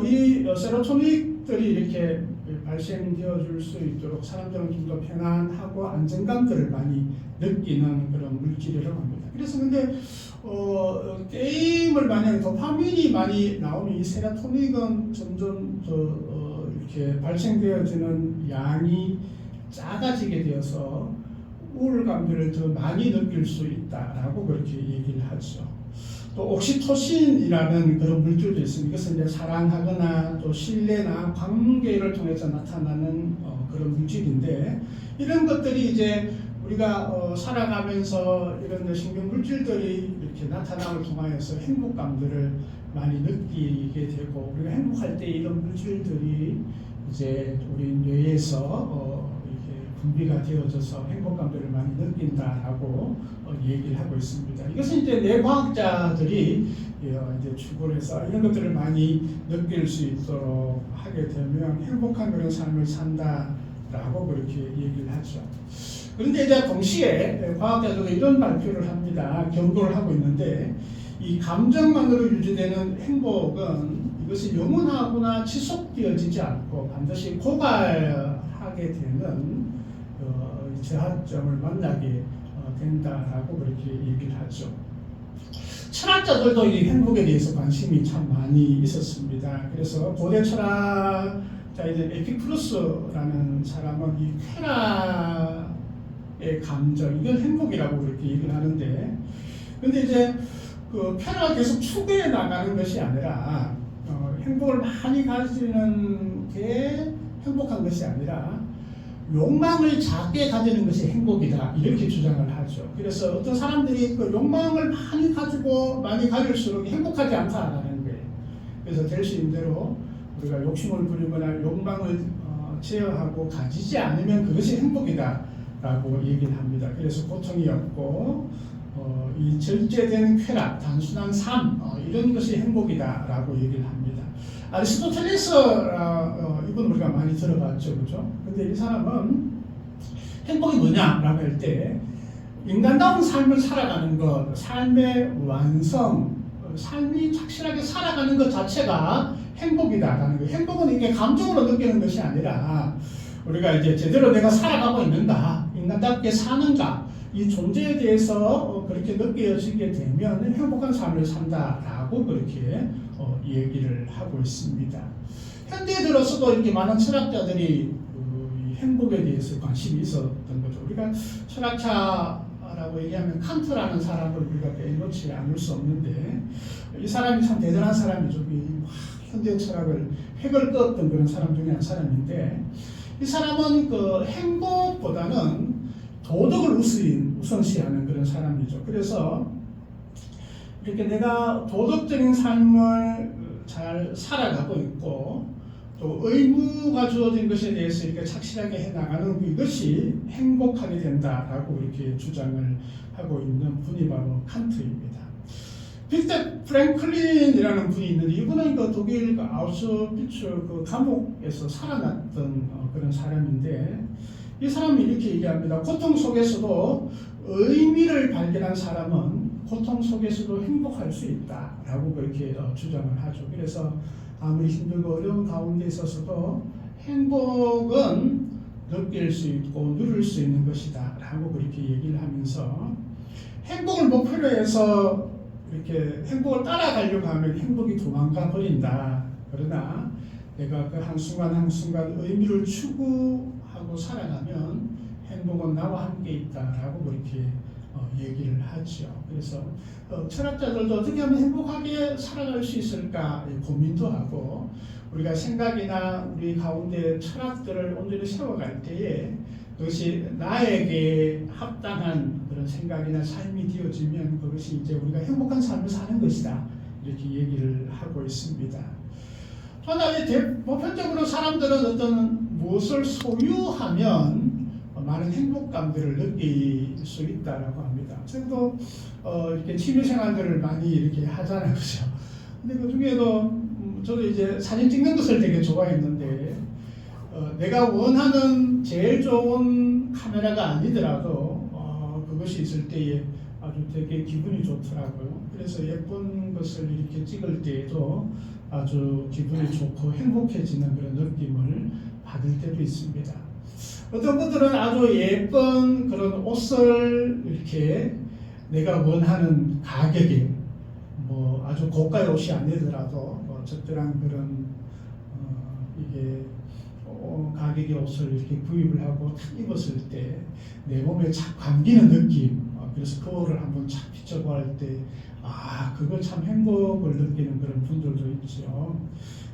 이 세로토닉들이 이렇게 발생되어 줄 수 있도록 사람들은 좀 더 편안하고 안정감들을 많이 느끼는 그런 물질이라고 합니다. 그래서 근데 게임을 만약에 도파민이 많이 나오면 이 세로토닉은 점점 더 이렇게 발생되어지는 양이 작아지게 되어서 우울감들을 더 많이 느낄 수 있다라고 그렇게 얘기를 하죠. 또 옥시토신이라는 그런 물질도 있습니다. 이것은 이제 사랑하거나 또 신뢰나 관계를 통해서 나타나는 그런 물질인데 이런 것들이 이제 우리가 살아가면서 이런 신경 물질들이 이렇게 나타남을 통하여서 행복감들을 많이 느끼게 되고 우리가 행복할 때 이런 물질들이 이제 우리 뇌에서 분비가 되어져서 행복감들을 많이 느낀다라고 얘기를 하고 있습니다. 이것은 이제 뇌과학자들이 이제 추구를 해서 이런 것들을 많이 느낄 수 있도록 하게 되면 행복한 그런 삶을 산다라고 그렇게 얘기를 하죠. 그런데 이제 동시에 과학자들도 이런 발표를 합니다. 경고를 하고 있는데 이 감정만으로 유지되는 행복은 이것이 영원하거나 지속되어지지 않고 반드시 고갈하게 되는 저하점을 만나게 된다라고 그렇게 얘기를 하죠. 철학자들도 이 행복에 대해서 관심이 참 많이 있었습니다. 그래서 고대 철학자이던 에피쿠로스라는 사람은 이 쾌락의 감정, 이건 행복이라고 그렇게 얘기를 하는데, 근데 이제 그 쾌락을 계속 추구해 나가는 것이 아니라 행복을 많이 가지는 게 행복한 것이 아니라 욕망을 작게 가지는 것이 행복이다 이렇게 주장을 하죠. 그래서 어떤 사람들이 그 욕망을 많이 가지고 많이 가질수록 행복하지 않다라는 거예요. 그래서 될 수 있는 대로 우리가 욕심을 부리거나 욕망을 제어하고 가지지 않으면 그것이 행복이다라고 얘기를 합니다. 그래서 고통이 없고 이 절제된 쾌락, 단순한 삶 이런 것이 행복이다라고 얘기를 합니다. 아리스토텔레스 이분 우리가 많이 들어봤죠, 그죠? 근데 이 사람은 행복이 뭐냐라고 할 때 인간다운 삶을 살아가는 것, 삶의 완성, 삶이 착실하게 살아가는 것 자체가 행복이다라는 거예요. 행복은 이게 감정으로 느끼는 것이 아니라 우리가 이제 제대로 내가 살아가고 있는가, 인간답게 사는가, 이 존재에 대해서 그렇게 느껴지게 되면 행복한 삶을 산다라고 그렇게 얘기를 하고 있습니다. 현대에 들어서도 이렇게 많은 철학자들이 행복에 대해서 관심이 있었던 거죠. 우리가 철학자라고 얘기하면 칸트라는 사람을 우리가 빼놓지 않을 수 없는데 이 사람이 참 대단한 사람이죠. 현대 철학을 획을 그었던 그런 사람 중에 한 사람인데 이 사람은 그 행복보다는 도덕을 우선시하는 그런 사람이죠. 그래서 이렇게 내가 도덕적인 삶을 잘 살아가고 있고 또 의무가 주어진 것에 대해서 이렇게 착실하게 해나가는 이것이 행복하게 된다라고 이렇게 주장을 하고 있는 분이 바로 칸트입니다. 빅터 프랭클린이라는 분이 있는데 이분은 그 독일 그 아우슈비츠 그 감옥에서 살아났던 그런 사람인데 이 사람이 이렇게 얘기합니다. 고통 속에서도 의미를 발견한 사람은 고통 속에서도 행복할 수 있다라고 그렇게 주장을 하죠. 그래서 아무리 힘들고 어려운 가운데 있어서도 행복은 느낄 수 있고 누릴 수 있는 것이다 라고 그렇게 얘기를 하면서 행복을 목표로 해서 이렇게 행복을 따라가려고 하면 행복이 도망가 버린다. 그러나 내가 그 한순간 한순간 의미를 추구하고 살아가면 행복은 나와 함께 있다라고 그렇게 얘기를 하죠. 그래서 철학자들도 어떻게 하면 행복하게 살아갈 수 있을까 고민도 하고 우리가 생각이나 우리 가운데 철학들을 온전히 세워갈 때에 그것이 나에게 합당한 그런 생각이나 삶이 되어지면 그것이 이제 우리가 행복한 삶을 사는 것이다 이렇게 얘기를 하고 있습니다. 그러나 보편적으로 사람들은 어떤 무엇을 소유하면 많은 행복감들을 느낄 수 있다라고 합니다. 저도 이렇게 취미생활들을 많이 이렇게 하잖아요, 그렇죠? 근데 그 중에도 저도 이제 사진 찍는 것을 되게 좋아했는데 내가 원하는 제일 좋은 카메라가 아니더라도 그것이 있을 때에 아주 되게 기분이 좋더라고요. 그래서 예쁜 것을 이렇게 찍을 때에도 아주 기분이 좋고 행복해지는 그런 느낌을 받을 때도 있습니다. 어떤 분들은 아주 예쁜 그런 옷을 이렇게 내가 원하는 가격에 뭐 아주 고가의 옷이 아니더라도 적절한 그런 이게 가격의 옷을 이렇게 구입을 하고 탁 입었을 때 내 몸에 착 감기는 느낌, 그래서 그거를 한번 착 비춰보 할 때 그거 참 행복을 느끼는 그런 분들도 있죠.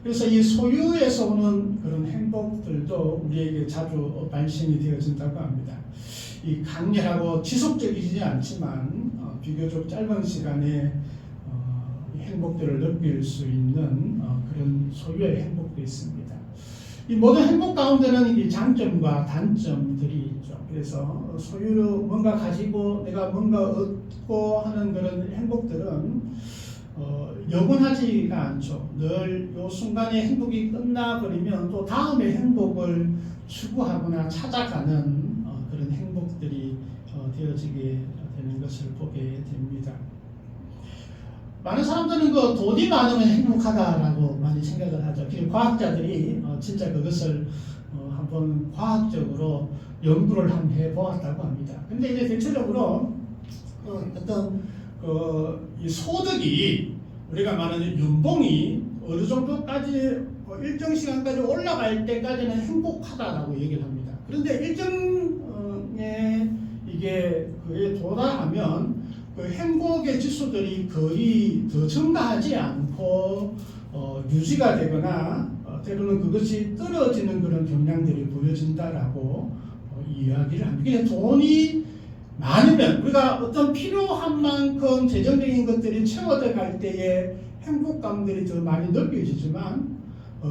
그래서 이 소유에서 오는 그런 행복들도 우리에게 자주 발생이 되어진다고 합니다. 이 강렬하고 지속적이지 않지만 비교적 짧은 시간에 행복들을 느낄 수 있는 그런 소유의 행복도 있습니다. 이 모든 행복 가운데는 이 장점과 단점들이 있죠. 그래서 소유로 뭔가 가지고 내가 뭔가 얻고 하는 그런 행복들은 영원하지가 않죠. 늘 이 순간의 행복이 끝나버리면 또 다음의 행복을 추구하거나 찾아가는 그런 행복들이 되어지게 되는 것을 보게 됩니다. 많은 사람들은 그 돈이 많으면 행복하다라고 많이 생각을 하죠. 그리고 과학자들이 진짜 그것을 한번 과학적으로 연구를 한번 해보았다고 합니다. 근데 이제 대체적으로 어떤 이 소득이 우리가 말하는 연봉이 어느 정도까지 일정 시간까지 올라갈 때까지는 행복하다라고 얘기를 합니다. 그런데 일정에 이게 그에 도달하면 그 행복의 지수들이 거의 더 증가하지 않고 유지가 되거나 때로는 그것이 떨어지는 그런 경향들이 보여진다라고 이야기를 합니다. 그냥 돈이 많으면 우리가 어떤 필요한 만큼 재정적인 것들이 채워져 갈 때에 행복감들이 더 많이 느껴지지만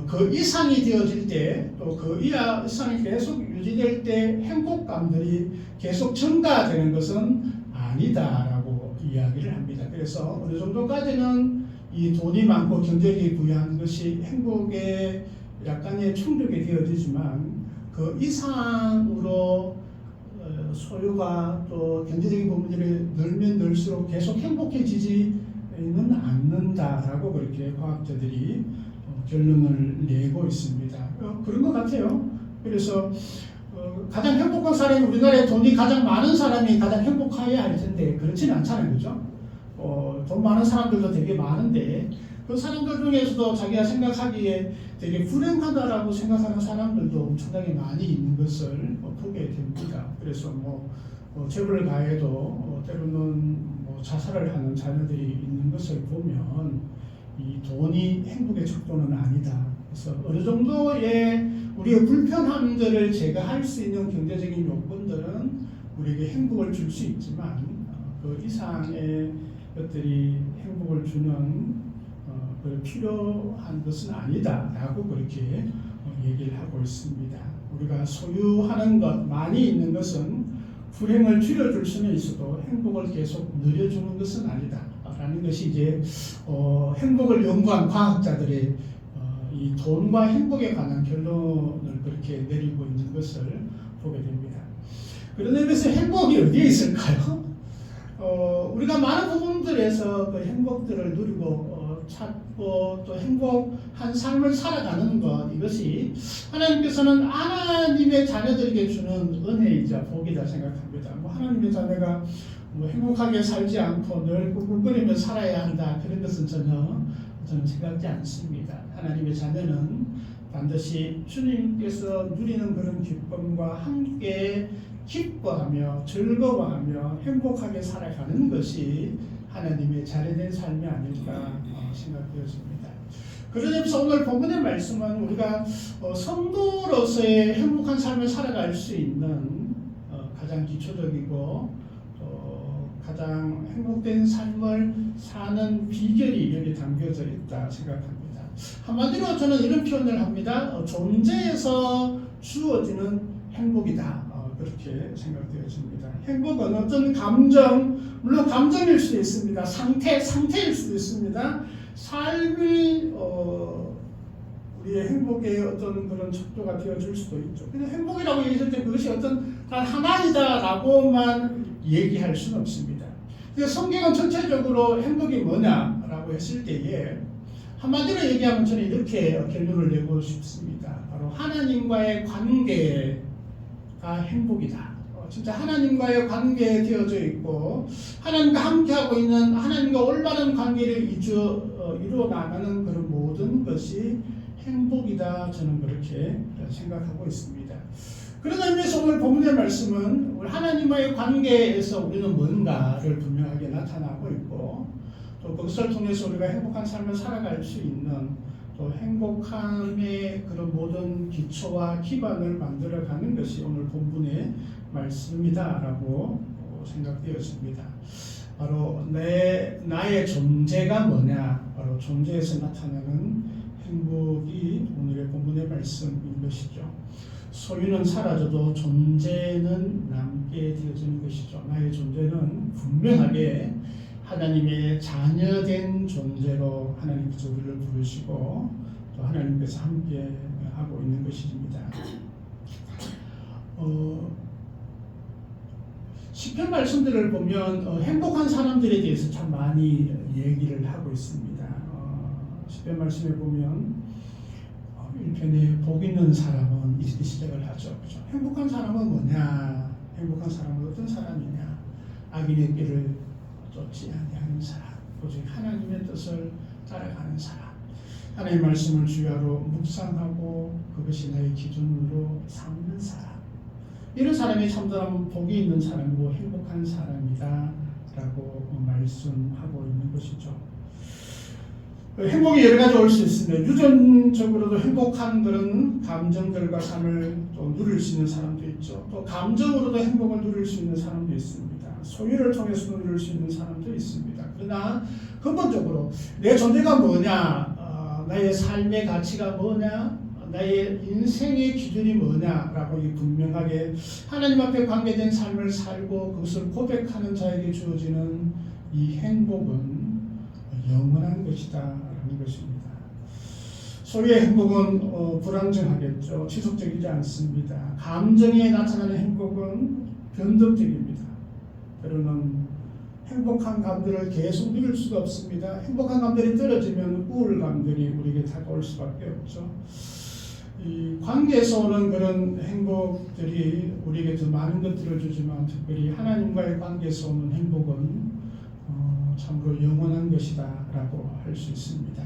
그 이상이 되어질 때 또 그 이상이 계속 유지될 때 행복감들이 계속 증가되는 것은 아니다라고 이야기를 합니다. 그래서 어느 정도까지는 이 돈이 많고 경제력이 부여한 것이 행복에 약간의 충족이 되어지지만 그 이상으로 소유가 또 경제적인 부분들이 늘면 늘수록 계속 행복해지지는 않는다라고 그렇게 과학자들이 결론을 내고 있습니다. 그런 것 같아요. 그래서 가장 행복한 사람이 우리나라에 돈이 가장 많은 사람이 가장 행복해야 할 텐데 그렇지는 않잖아요, 그죠? 돈 많은 사람들도 되게 많은데 그 사람들 중에서도 자기가 생각하기에 되게 불행하다라고 생각하는 사람들도 엄청나게 많이 있는 것을 보게 됩니다. 그래서 재벌을 가해도 때로는 자살을 하는 자녀들이 있는 것을 보면 이 돈이 행복의 척도는 아니다. 그래서 어느 정도의 우리의 불편함들을 제거할 수 있는 경제적인 요건들은 우리에게 행복을 줄 수 있지만 그 이상의 것들이 행복을 주는 필요한 것은 아니다라고 그렇게 얘기를 하고 있습니다. 우리가 소유하는 것, 많이 있는 것은 불행을 줄여줄 수는 있어도 행복을 계속 늘려주는 것은 아니다. 라는 것이 이제 행복을 연구한 과학자들의 이 돈과 행복에 관한 결론을 그렇게 내리고 있는 것을 보게 됩니다. 그런 의미에서 행복이 어디에 있을까요? 우리가 많은 부분들에서 그 행복들을 누리고 찾고 또 행복한 삶을 살아가는 것, 이것이 하나님께서는 하나님의 자녀들에게 주는 은혜이자 복이다 생각합니다. 뭐 하나님의 자녀가 뭐 행복하게 살지 않고 늘 꿀꿀거리며 살아야 한다, 그런 것은 저는 생각지 않습니다. 하나님의 자녀는 반드시 주님께서 누리는 그런 기쁨과 함께 기뻐하며 즐거워하며 행복하게 살아가는 것이 하나님의 자녀된 삶이 아닐까 생각되어집니다. 그런 점에서 오늘 본문의 말씀은 우리가 성도로서의 행복한 삶을 살아갈 수 있는 가장 기초적이고 가장 행복된 삶을 사는 비결이 여기 담겨져 있다 생각합니다. 한마디로 저는 이런 표현을 합니다. 존재에서 주어지는 행복이다. 그렇게 생각되어집니다. 행복은 어떤 감정, 물론 감정일 수도 있습니다. 상태일 수도 있습니다. 삶이 우리의 행복의 어떤 그런 척도가 되어줄 수도 있죠. 근데 행복이라고 얘기할 때 그것이 어떤 단 하나이다라고만 얘기할 수는 없습니다. 그래서 성경은 전체적으로 행복이 뭐냐라고 했을 때에 한마디로 얘기하면 저는 이렇게 결론을 내고 싶습니다. 바로 하나님과의 관계가 행복이다. 진짜 하나님과의 관계에 되어져 있고 하나님과 함께하고 있는, 하나님과 올바른 관계를 이루어 나가는 그런 모든 것이 행복이다. 저는 그렇게 생각하고 있습니다. 그런 의미에서 오늘 본문의 말씀은 우리 하나님과의 관계에서 우리는 뭔가를 분명하게 나타나고 있고 또 그것을 통해서 우리가 행복한 삶을 살아갈 수 있는 또 행복함의 그런 모든 기초와 기반을 만들어가는 것이 오늘 본문의 말씀이다라고 생각되었습니다. 바로 나의 존재가 뭐냐, 바로 존재에서 나타나는 행복이 오늘의 본문의 말씀인 것이죠. 소유는 사라져도 존재는 남게 되어지는 것이죠. 나의 존재는 분명하게 하나님의 자녀된 존재로 하나님께서 우리를 부르시고 또 하나님께서 함께 하고 있는 것입니다. 시편 말씀들을 보면 행복한 사람들에 대해서 참 많이 얘기를 하고 있습니다. 시편 말씀에 보면 1편에 복 있는 사람은 이렇게 시작을 하죠. 그렇죠? 행복한 사람은 뭐냐? 행복한 사람은 어떤 사람이냐? 악인의 길을 쫓지 아니하는 사람, 오직 하나님의 뜻을 따라가는 사람, 하나님의 말씀을 주야로 묵상하고 그것이 나의 기준으로 삼는 사람, 이런 사람이 참다운 복이 있는 사람이고 행복한 사람이다 라고 말씀하고 있는 것이죠. 행복이 여러 가지 올 수 있습니다. 유전적으로도 행복한 그런 감정들과 삶을 또 누릴 수 있는 사람도 있죠. 또 감정으로도 행복을 누릴 수 있는 사람도 있습니다. 소유를 통해서 누릴 수 있는 사람도 있습니다. 그러나 근본적으로 내 존재가 뭐냐, 나의 삶의 가치가 뭐냐, 나의 인생의 기준이 뭐냐라고 분명하게 하나님 앞에 관계된 삶을 살고 그것을 고백하는 자에게 주어지는 이 행복은 영원한 것이다 라는 것입니다. 소유의 행복은 불안정하겠죠. 지속적이지 않습니다. 감정에 나타나는 행복은 변덕적입니다. 때로는 행복한 감들을 계속 누릴 수가 없습니다. 행복한 감들이 떨어지면 우울감들이 우리에게 다가올 수밖에 없죠. 이 관계에서 오는 그런 행복들이 우리에게 더 많은 것들을 주지만 특별히 하나님과의 관계에서 오는 행복은 참으로 영원한 것이다 라고 할 수 있습니다.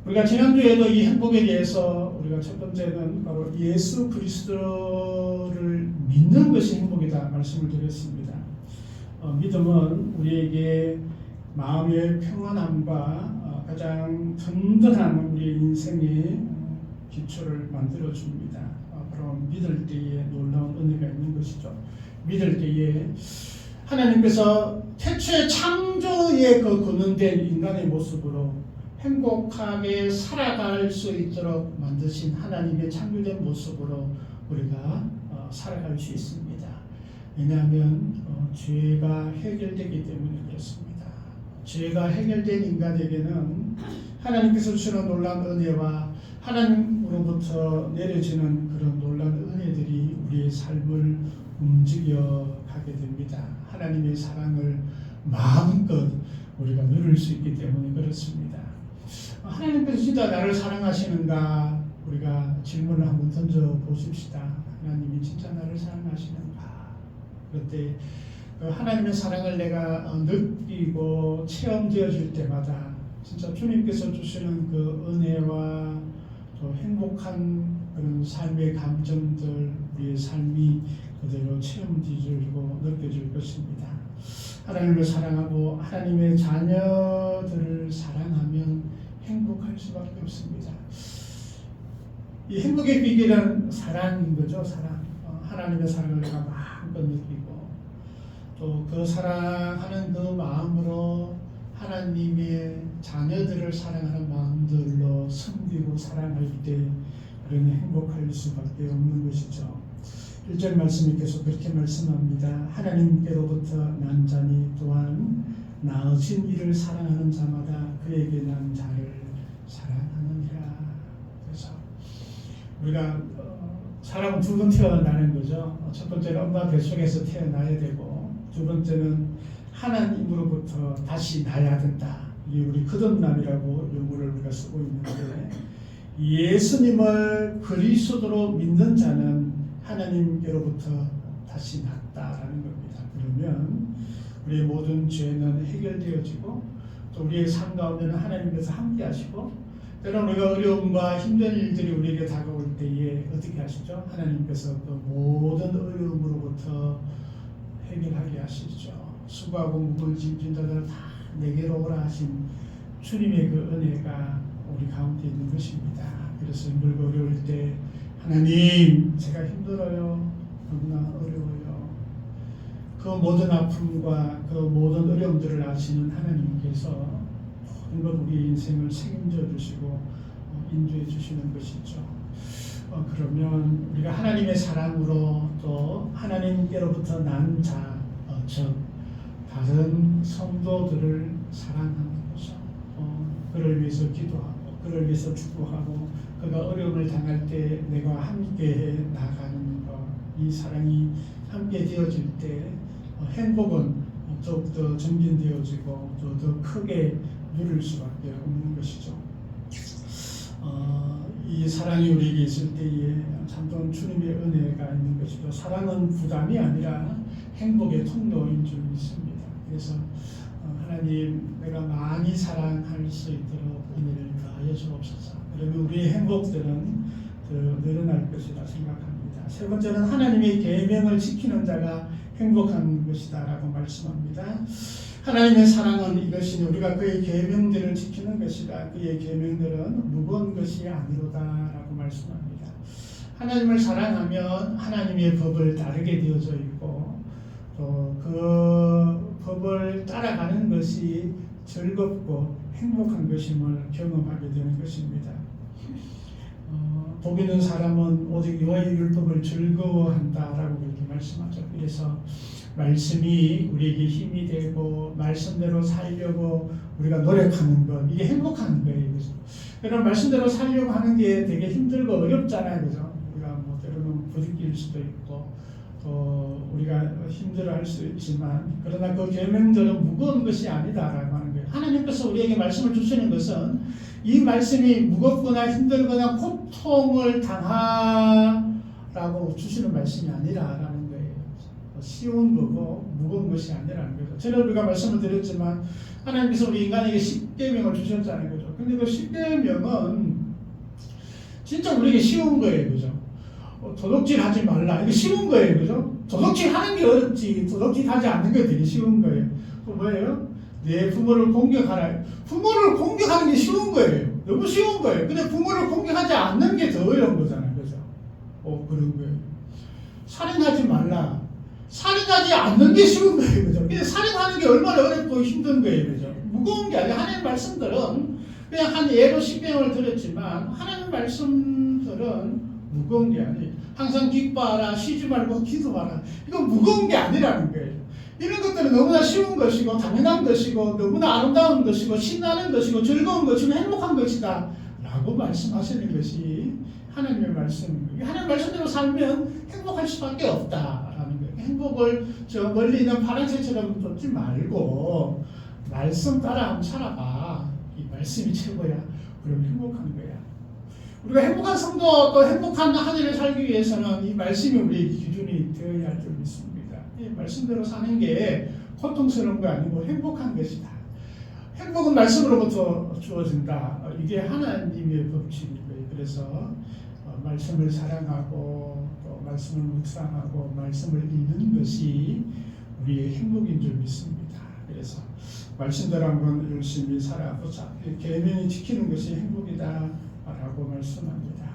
우리가 지난주에도 이 행복에 대해서 우리가 첫 번째는 바로 예수 그리스도를 믿는 것이 행복이다 말씀을 드렸습니다. 믿음은 우리에게 마음의 평안함과 가장 든든한 우리의 인생의 기초를 만들어줍니다. 바로 믿을 때에 놀라운 은혜가 있는 것이죠. 믿을 때에 하나님께서 태초에 창조에 근원된 인간의 모습으로 행복하게 살아갈 수 있도록 만드신 하나님의 창조된 모습으로 우리가 살아갈 수 있습니다. 왜냐하면 죄가 해결되기 때문에 그렇습니다. 죄가 해결된 인간에게는 하나님께서 주시는 놀라운 은혜와 하나님으로부터 내려지는 그런 놀라운 은혜들이 우리의 삶을 움직여 가게 됩니다. 하나님의 사랑을 마음껏 우리가 누릴 수 있기 때문에 그렇습니다. 하나님께서 진짜 나를 사랑하시는가? 우리가 질문을 한번 던져보십시다. 하나님이 진짜 나를 사랑하시는가? 그때 하나님의 사랑을 내가 느끼고 체험되어질 때마다 진짜 주님께서 주시는 그 은혜와 또 행복한 그런 삶의 감정들, 우리의 삶이 그대로 체험되어지고 느껴질 것입니다. 하나님을 사랑하고 하나님의 자녀들을 사랑하면 행복할 수밖에 없습니다. 이 행복의 비결은 사랑인 거죠. 사랑. 하나님의 사랑을 내가 마음껏 느끼고 또 그 사랑하는 그 마음으로 하나님의 자녀들을 사랑하는 마음들로 섬기고 사랑할 때 그런 행복할 수밖에 없는 것이죠. 1절 말씀이 계속 그렇게 말씀합니다. 하나님께로부터 난 자니 또한 나으신 이를 사랑하는 자마다 그에게 난 자를 사랑하느니라. 그래서 우리가 사람은 두 번 태어나는 거죠. 첫 번째는 엄마 뱃속에서 태어나야 되고 두 번째는 하나님으로부터 다시 나야 된다. 이게 우리 거듭남이라고 용어를 우리가 쓰고 있는데 예수님을 그리스도로 믿는 자는 하나님께로부터 다시 났다라는 겁니다. 그러면 우리의 모든 죄는 해결되어지고 또 우리의 삶 가운데는 하나님께서 함께 하시고 때로는 우리가 어려움과 힘든 일들이 우리에게 다가올 때에 어떻게 하시죠? 하나님께서 그 모든 어려움으로부터 해결하게 하시죠. 수고하고 무거운 짐진 자들 다 내게로 오라 하신 주님의 그 은혜가 우리 가운데 있는 것입니다. 그래서 힘들고 어려울 때 하나님 제가 힘들어요. 너무나 어려워요. 그 모든 아픔과 그 모든 어려움들을 아시는 하나님께서 모든 것 우리 인생을 책임져 주시고 인도해 주시는 것이죠. 그러면 우리가 하나님의 사랑으로 또 하나님께로부터 난 자, 즉 다른 성도들을 사랑하는 거죠. 그를 위해서 기도하고 그를 위해서 축복하고 그가 어려움을 당할 때 내가 함께 나가는 것, 이 사랑이 함께 되어질 때 행복은 더욱더 증진되어지고 또 더 크게 누릴 수밖에 없는 것이죠. 이 사랑이 우리에게 있을 때에 참된 주님의 은혜가 있는 것이죠. 사랑은 부담이 아니라 행복의 통로인 줄 믿습니다. 그래서 하나님 내가 많이 사랑할 수 있도록 은혜를 더하여 주옵소서. 그러면 우리의 행복들은 더 늘어날 것이라 생각합니다. 세 번째는 하나님의 계명을 지키는 자가 행복한 것이다 라고 말씀합니다. 하나님의 사랑은 이것이니 우리가 그의 계명들을 지키는 것이다. 그의 계명들은 무거운 것이 아니로다 라고 말씀합니다. 하나님을 사랑하면 하나님의 법을 따르게 되어져 있고 또 그 법을 따라가는 것이 즐겁고 행복한 것임을 경험하게 되는 것입니다. 복 있는 사람은 오직 여호와의 율법을 즐거워한다라고 그렇게 말씀하죠. 그래서 말씀이 우리에게 힘이 되고 말씀대로 살려고 우리가 노력하는 것, 이게 행복한 거예요. 그죠? 그런 말씀대로 살려고 하는 게 되게 힘들고 어렵잖아요. 그죠? 우리가 뭐 때로는 부딪힐 수도 있고 또 우리가 힘들어할 수 있지만 그러나 그 계명들은 무거운 것이 아니다라고 하는 거예요. 하나님께서 우리에게 말씀을 주시는 것은 이 말씀이 무겁거나 힘들거나 고통을 당하라고 주시는 말씀이 아니라라는 거예요. 쉬운 거고 무거운 것이 아니라는 거죠. 전에 우리가 말씀을 드렸지만 하나님께서 우리 인간에게 10계명을 주셨잖아요. 그죠? 근데 그 10계명은 진짜 우리에게 쉬운 거예요. 그죠? 도둑질 하지 말라. 이거 쉬운 거예요. 그죠? 도둑질 하는 게 어렵지. 도둑질 하지 않는 게 되게 쉬운 거예요. 또 뭐예요? 내 부모를 공격하라. 부모를 공격하는 게 쉬운 거예요. 너무 쉬운 거예요. 근데 부모를 공격하지 않는 게 더 어려운 거잖아요. 그죠? 그런 거예요. 살인하지 말라. 살인하지 않는 게 쉬운 거예요. 그죠? 근데 살인하는 게 얼마나 어렵고 힘든 거예요. 그죠? 무거운 게 아니라 하나님 말씀들은 그냥 한 예로 10병을 들었지만 하나님 말씀들은 무거운 게 아니에요. 항상 기뻐하라, 쉬지 말고 기도하라. 이건 무거운 게 아니라는 거예요. 이런 것들은 너무나 쉬운 것이고 당연한 것이고 너무나 아름다운 것이고 신나는 것이고 즐거운 것이고 행복한 것이다 라고 말씀하시는 것이 하나님의 말씀입니다. 하나님의 말씀대로 살면 행복할 수밖에 없다라는 거예요. 행복을 저 멀리 있는 파란새처럼 쫓지 말고 말씀 따라 한번 살아봐. 이 말씀이 최고야. 그럼 행복한 거야. 우리가 행복한 성도 또 행복한 한 해를 살기 위해서는 이 말씀이 우리의 기준이 되어야 할 줄 믿습니다. 이 말씀대로 사는 게 고통스러운 거 아니고 행복한 것이다. 행복은 말씀으로부터 주어진다. 이게 하나님의 법칙인 거예요. 그래서 말씀을 사랑하고 또 말씀을 묵상하고 말씀을 읽는 것이 우리의 행복인 줄 믿습니다. 그래서 말씀대로 한번 열심히 살아보자. 계명이 지키는 것이 행복이다라고 말씀합니다.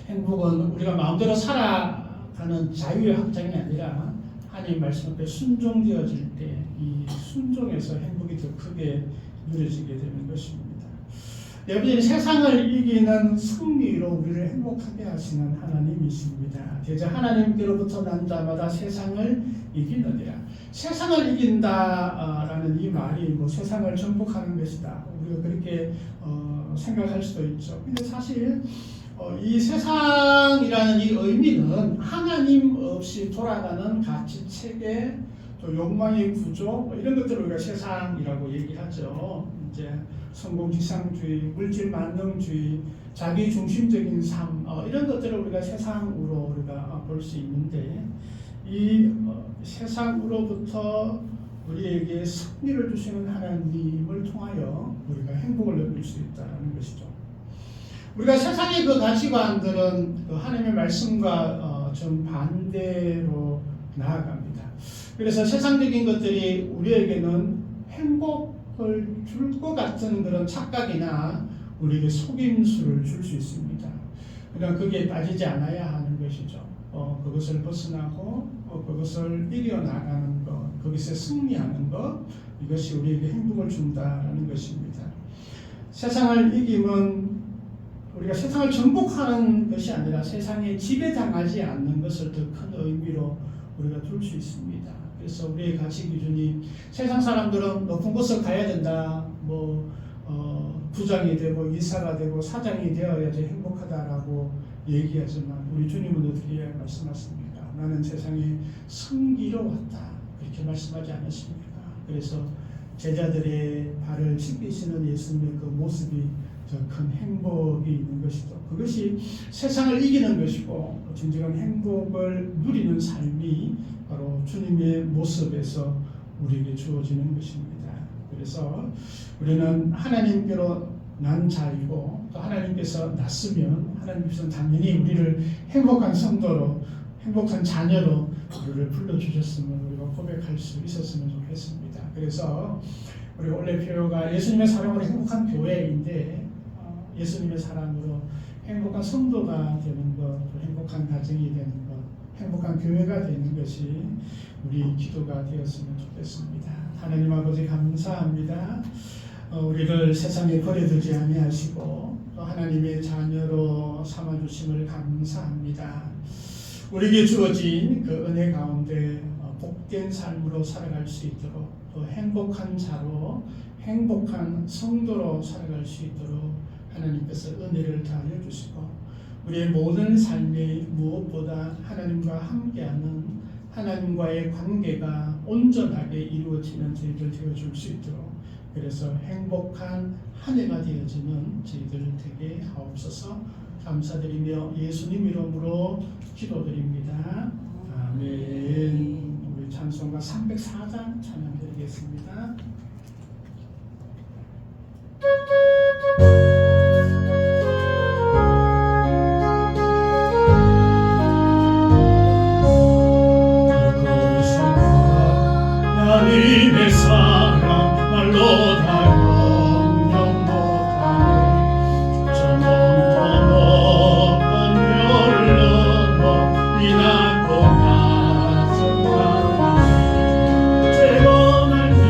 행복은 우리가 마음대로 살아가는 자유의 확장이 아니라 하나님 말씀 앞에 순종되어질 때 이 순종에서 행복이 더 크게 누려지게 되는 것입니다. 여러분이 세상을 이기는 승리로 우리를 행복하게 하시는 하나님이십니다. 대저 하나님께로부터 난 자마다 세상을 이기느니라. 세상을 이긴다라는 이 말이 뭐 세상을 정복하는 것이다. 우리가 그렇게 생각할 수도 있죠. 근데 사실 이 세상이라는 이 의미는 하나님 없이 돌아가는 가치 체계, 또 욕망의 구조 뭐 이런 것들을 우리가 세상이라고 얘기하죠. 이제 성공지상주의, 물질 만능주의, 자기 중심적인 삶 이런 것들을 우리가 세상으로 우리가 볼 수 있는데 이 세상으로부터 우리에게 승리를 주시는 하나님을 통하여 우리가 행복을 느낄 수 있다는 것이죠. 우리가 세상의 그 가치관들은 그 하나님의 말씀과 정반대로 나아갑니다. 그래서 세상적인 것들이 우리에게는 행복을 줄 것 같은 그런 착각이나 우리에게 속임수를 줄 수 있습니다. 그러나 그게 빠지지 않아야 하는 것이죠. 그것을 벗어나고 그것을 이겨나가는 것, 거기서 승리하는 것, 이것이 우리에게 행복을 준다는 것입니다. 세상을 이기면 우리가 세상을 정복하는 것이 아니라 세상에 지배당하지 않는 것을 더 큰 의미로 우리가 둘 수 있습니다. 그래서 우리의 가치 기준이 세상 사람들은 높은 곳을 가야 된다, 부장이 되고 이사가 되고 사장이 되어야지 행복하다라고 얘기하지만 우리 주님은 어떻게 말씀하십니까? 나는 세상에 섬기러 왔다 그렇게 말씀하지 않았습니까? 그래서 제자들의 발을 씻기시는 예수님의 그 모습이 더 큰 행복이 있는 것이죠. 그것이 세상을 이기는 것이고 진정한 행복을 누리는 삶이 바로 주님의 모습에서 우리에게 주어지는 것입니다. 그래서 우리는 하나님께로 난 자이고 또 하나님께서 났으면 하나님께서는 당연히 우리를 행복한 성도로 행복한 자녀로 우리를 불러주셨으면 우리가 고백할 수 있었으면 좋겠습니다. 그래서 우리 올레표가 예수님의 사랑으로 행복한 교회인데 예수님의 사랑으로 행복한 성도가 되는 것, 또 행복한 가정이 되는 것, 행복한 교회가 되는 것이 우리 기도가 되었으면 좋겠습니다. 하나님 아버지 감사합니다. 우리를 세상에 버려두지 아니하시고 또 하나님의 자녀로 삼아주심을 감사합니다. 우리에게 주어진 그 은혜 가운데 복된 삶으로 살아갈 수 있도록 또 행복한 자로 행복한 성도로 살아갈 수 있도록 하나님께서 은혜를 다하여 주시고 우리의 모든 삶이 무엇보다 하나님과 함께하는 하나님과의 관계가 온전하게 이루어지는 저희들 되어줄 수 있도록 그래서 행복한 한 해가 되어지는 저희들 되게 하옵소서. 감사드리며 예수님 이름으로 기도드립니다. 아멘. 우리 찬송가 304장 찬양드리겠습니다. 하나님의 사랑 말로 다 영영 못하네. 저 먼 높은 별을 넘어 이 낮고 낮은 밤 죄로 날며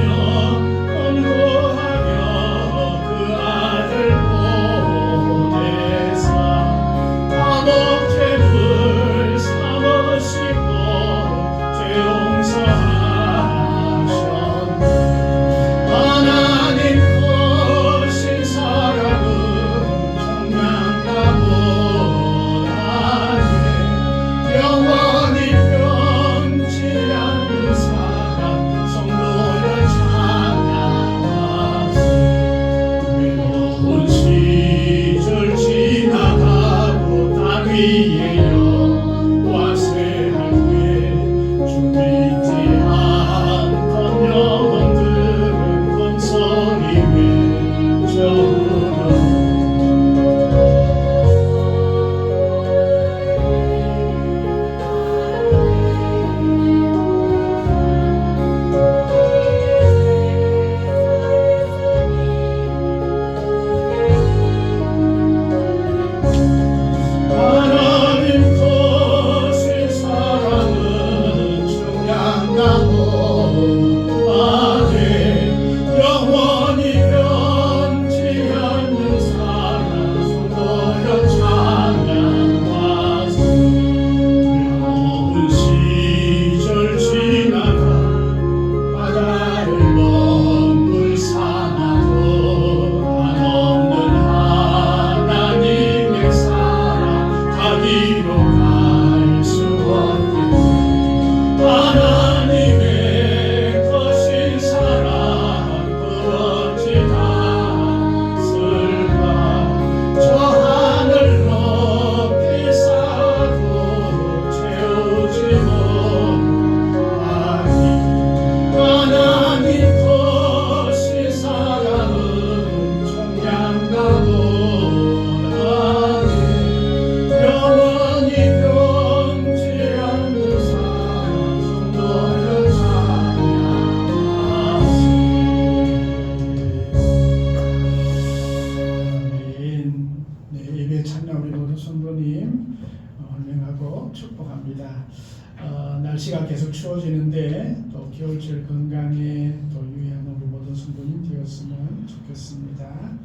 날씨가 계속 추워지는데 또 겨울철 건강에 또 유의하는 우리 모든 성도님 되었으면 좋겠습니다.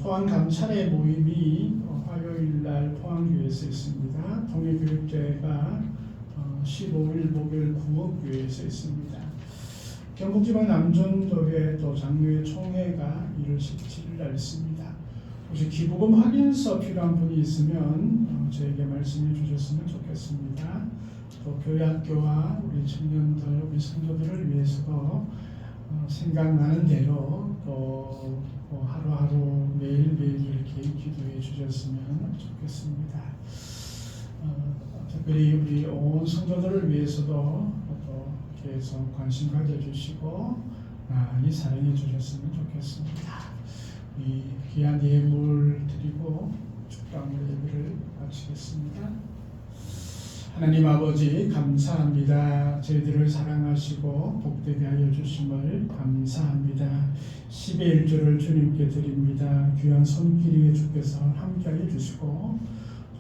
포항 감찰의 모임이 화요일 날 포항교회에서 있습니다. 통일교육제가 15일 목요일 구목교회에서 있습니다. 경북지방 남전도회 또 장로회 총회가 1월 17일 날 있습니다. 혹시 기부금 확인서 필요한 분이 있으면 저에게 말씀해 주셨으면 좋겠습니다. 또 교회학교와 우리 청년들, 우리 성도들을 위해서도 생각나는 대로 또 하루하루 매일매일 이렇게 기도해 주셨으면 좋겠습니다. 특별히 우리 온 성도들을 위해서도 또 계속 관심 가져주시고 많이 사랑해 주셨으면 좋겠습니다. 이 귀한 예물 드리고 축복의 예배를 마치겠습니다. 하나님 아버지 감사합니다. 저희들을 사랑하시고 복되게 하여 주심을 감사합니다. 10의 1조를 주님께 드립니다. 귀한 손길 위에 주께서 함께하여 주시고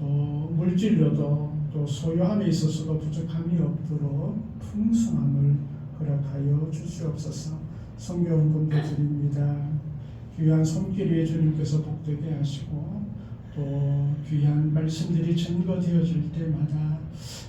또 물질로도 또 소유함에 있어서도 부족함이 없도록 풍성함을 허락하여 주시옵소서. 성경금도 드립니다. 귀한 손길 위에 주님께서 복되게 하시고 또 귀한 말씀들이 증거되어질 때마다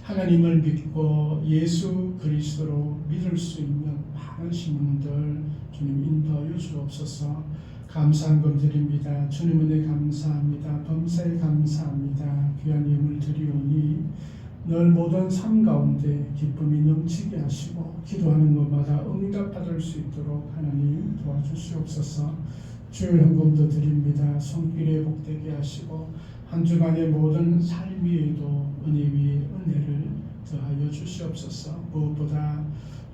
하나님을 믿고 예수 그리스도로 믿을 수 있는 많은 시민들 주님 인도하여 주옵소서. 감사한 것 드립니다. 주님 은혜 감사합니다. 범사에 감사합니다. 귀한 예물 드리오니 늘 모든 삶 가운데 기쁨이 넘치게 하시고 기도하는 것마다 응답받을 수 있도록 하나님 도와주시옵소서. 주일 헌금도 드립니다. 손길에 복되게 하시고 한 주간의 모든 삶 위에도 은혜 위에 은혜를 더하여 주시옵소서. 무엇보다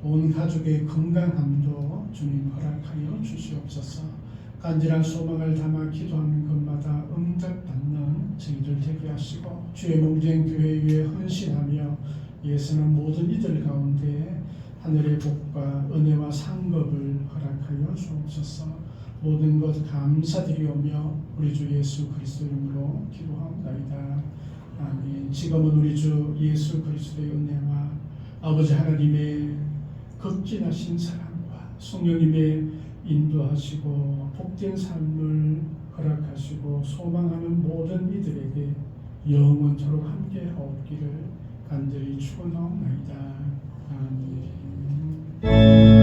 온 가족의 건강함도 주님 허락하여 주시옵소서. 간절한 소망을 담아 기도하는 것마다 응답받는 저희들 되게 하시고 주의 몸된 교회 위에 헌신하며 예수는 모든 이들 가운데 하늘의 복과 은혜와 상급을 허락하여 주옵소서. 모든 것 감사드리오며 우리 주 예수 그리스도 이름으로 기도하옵나이다. 아멘. 지금은 우리 주 예수 그리스도의 은혜와 아버지 하나님의 극진하신 사랑과 성령님의 인도하시고 복된 삶을 허락하시고 소망하는 모든 이들에게 영원토록 함께 하옵기를 간절히 축원하옵나이다. 아멘.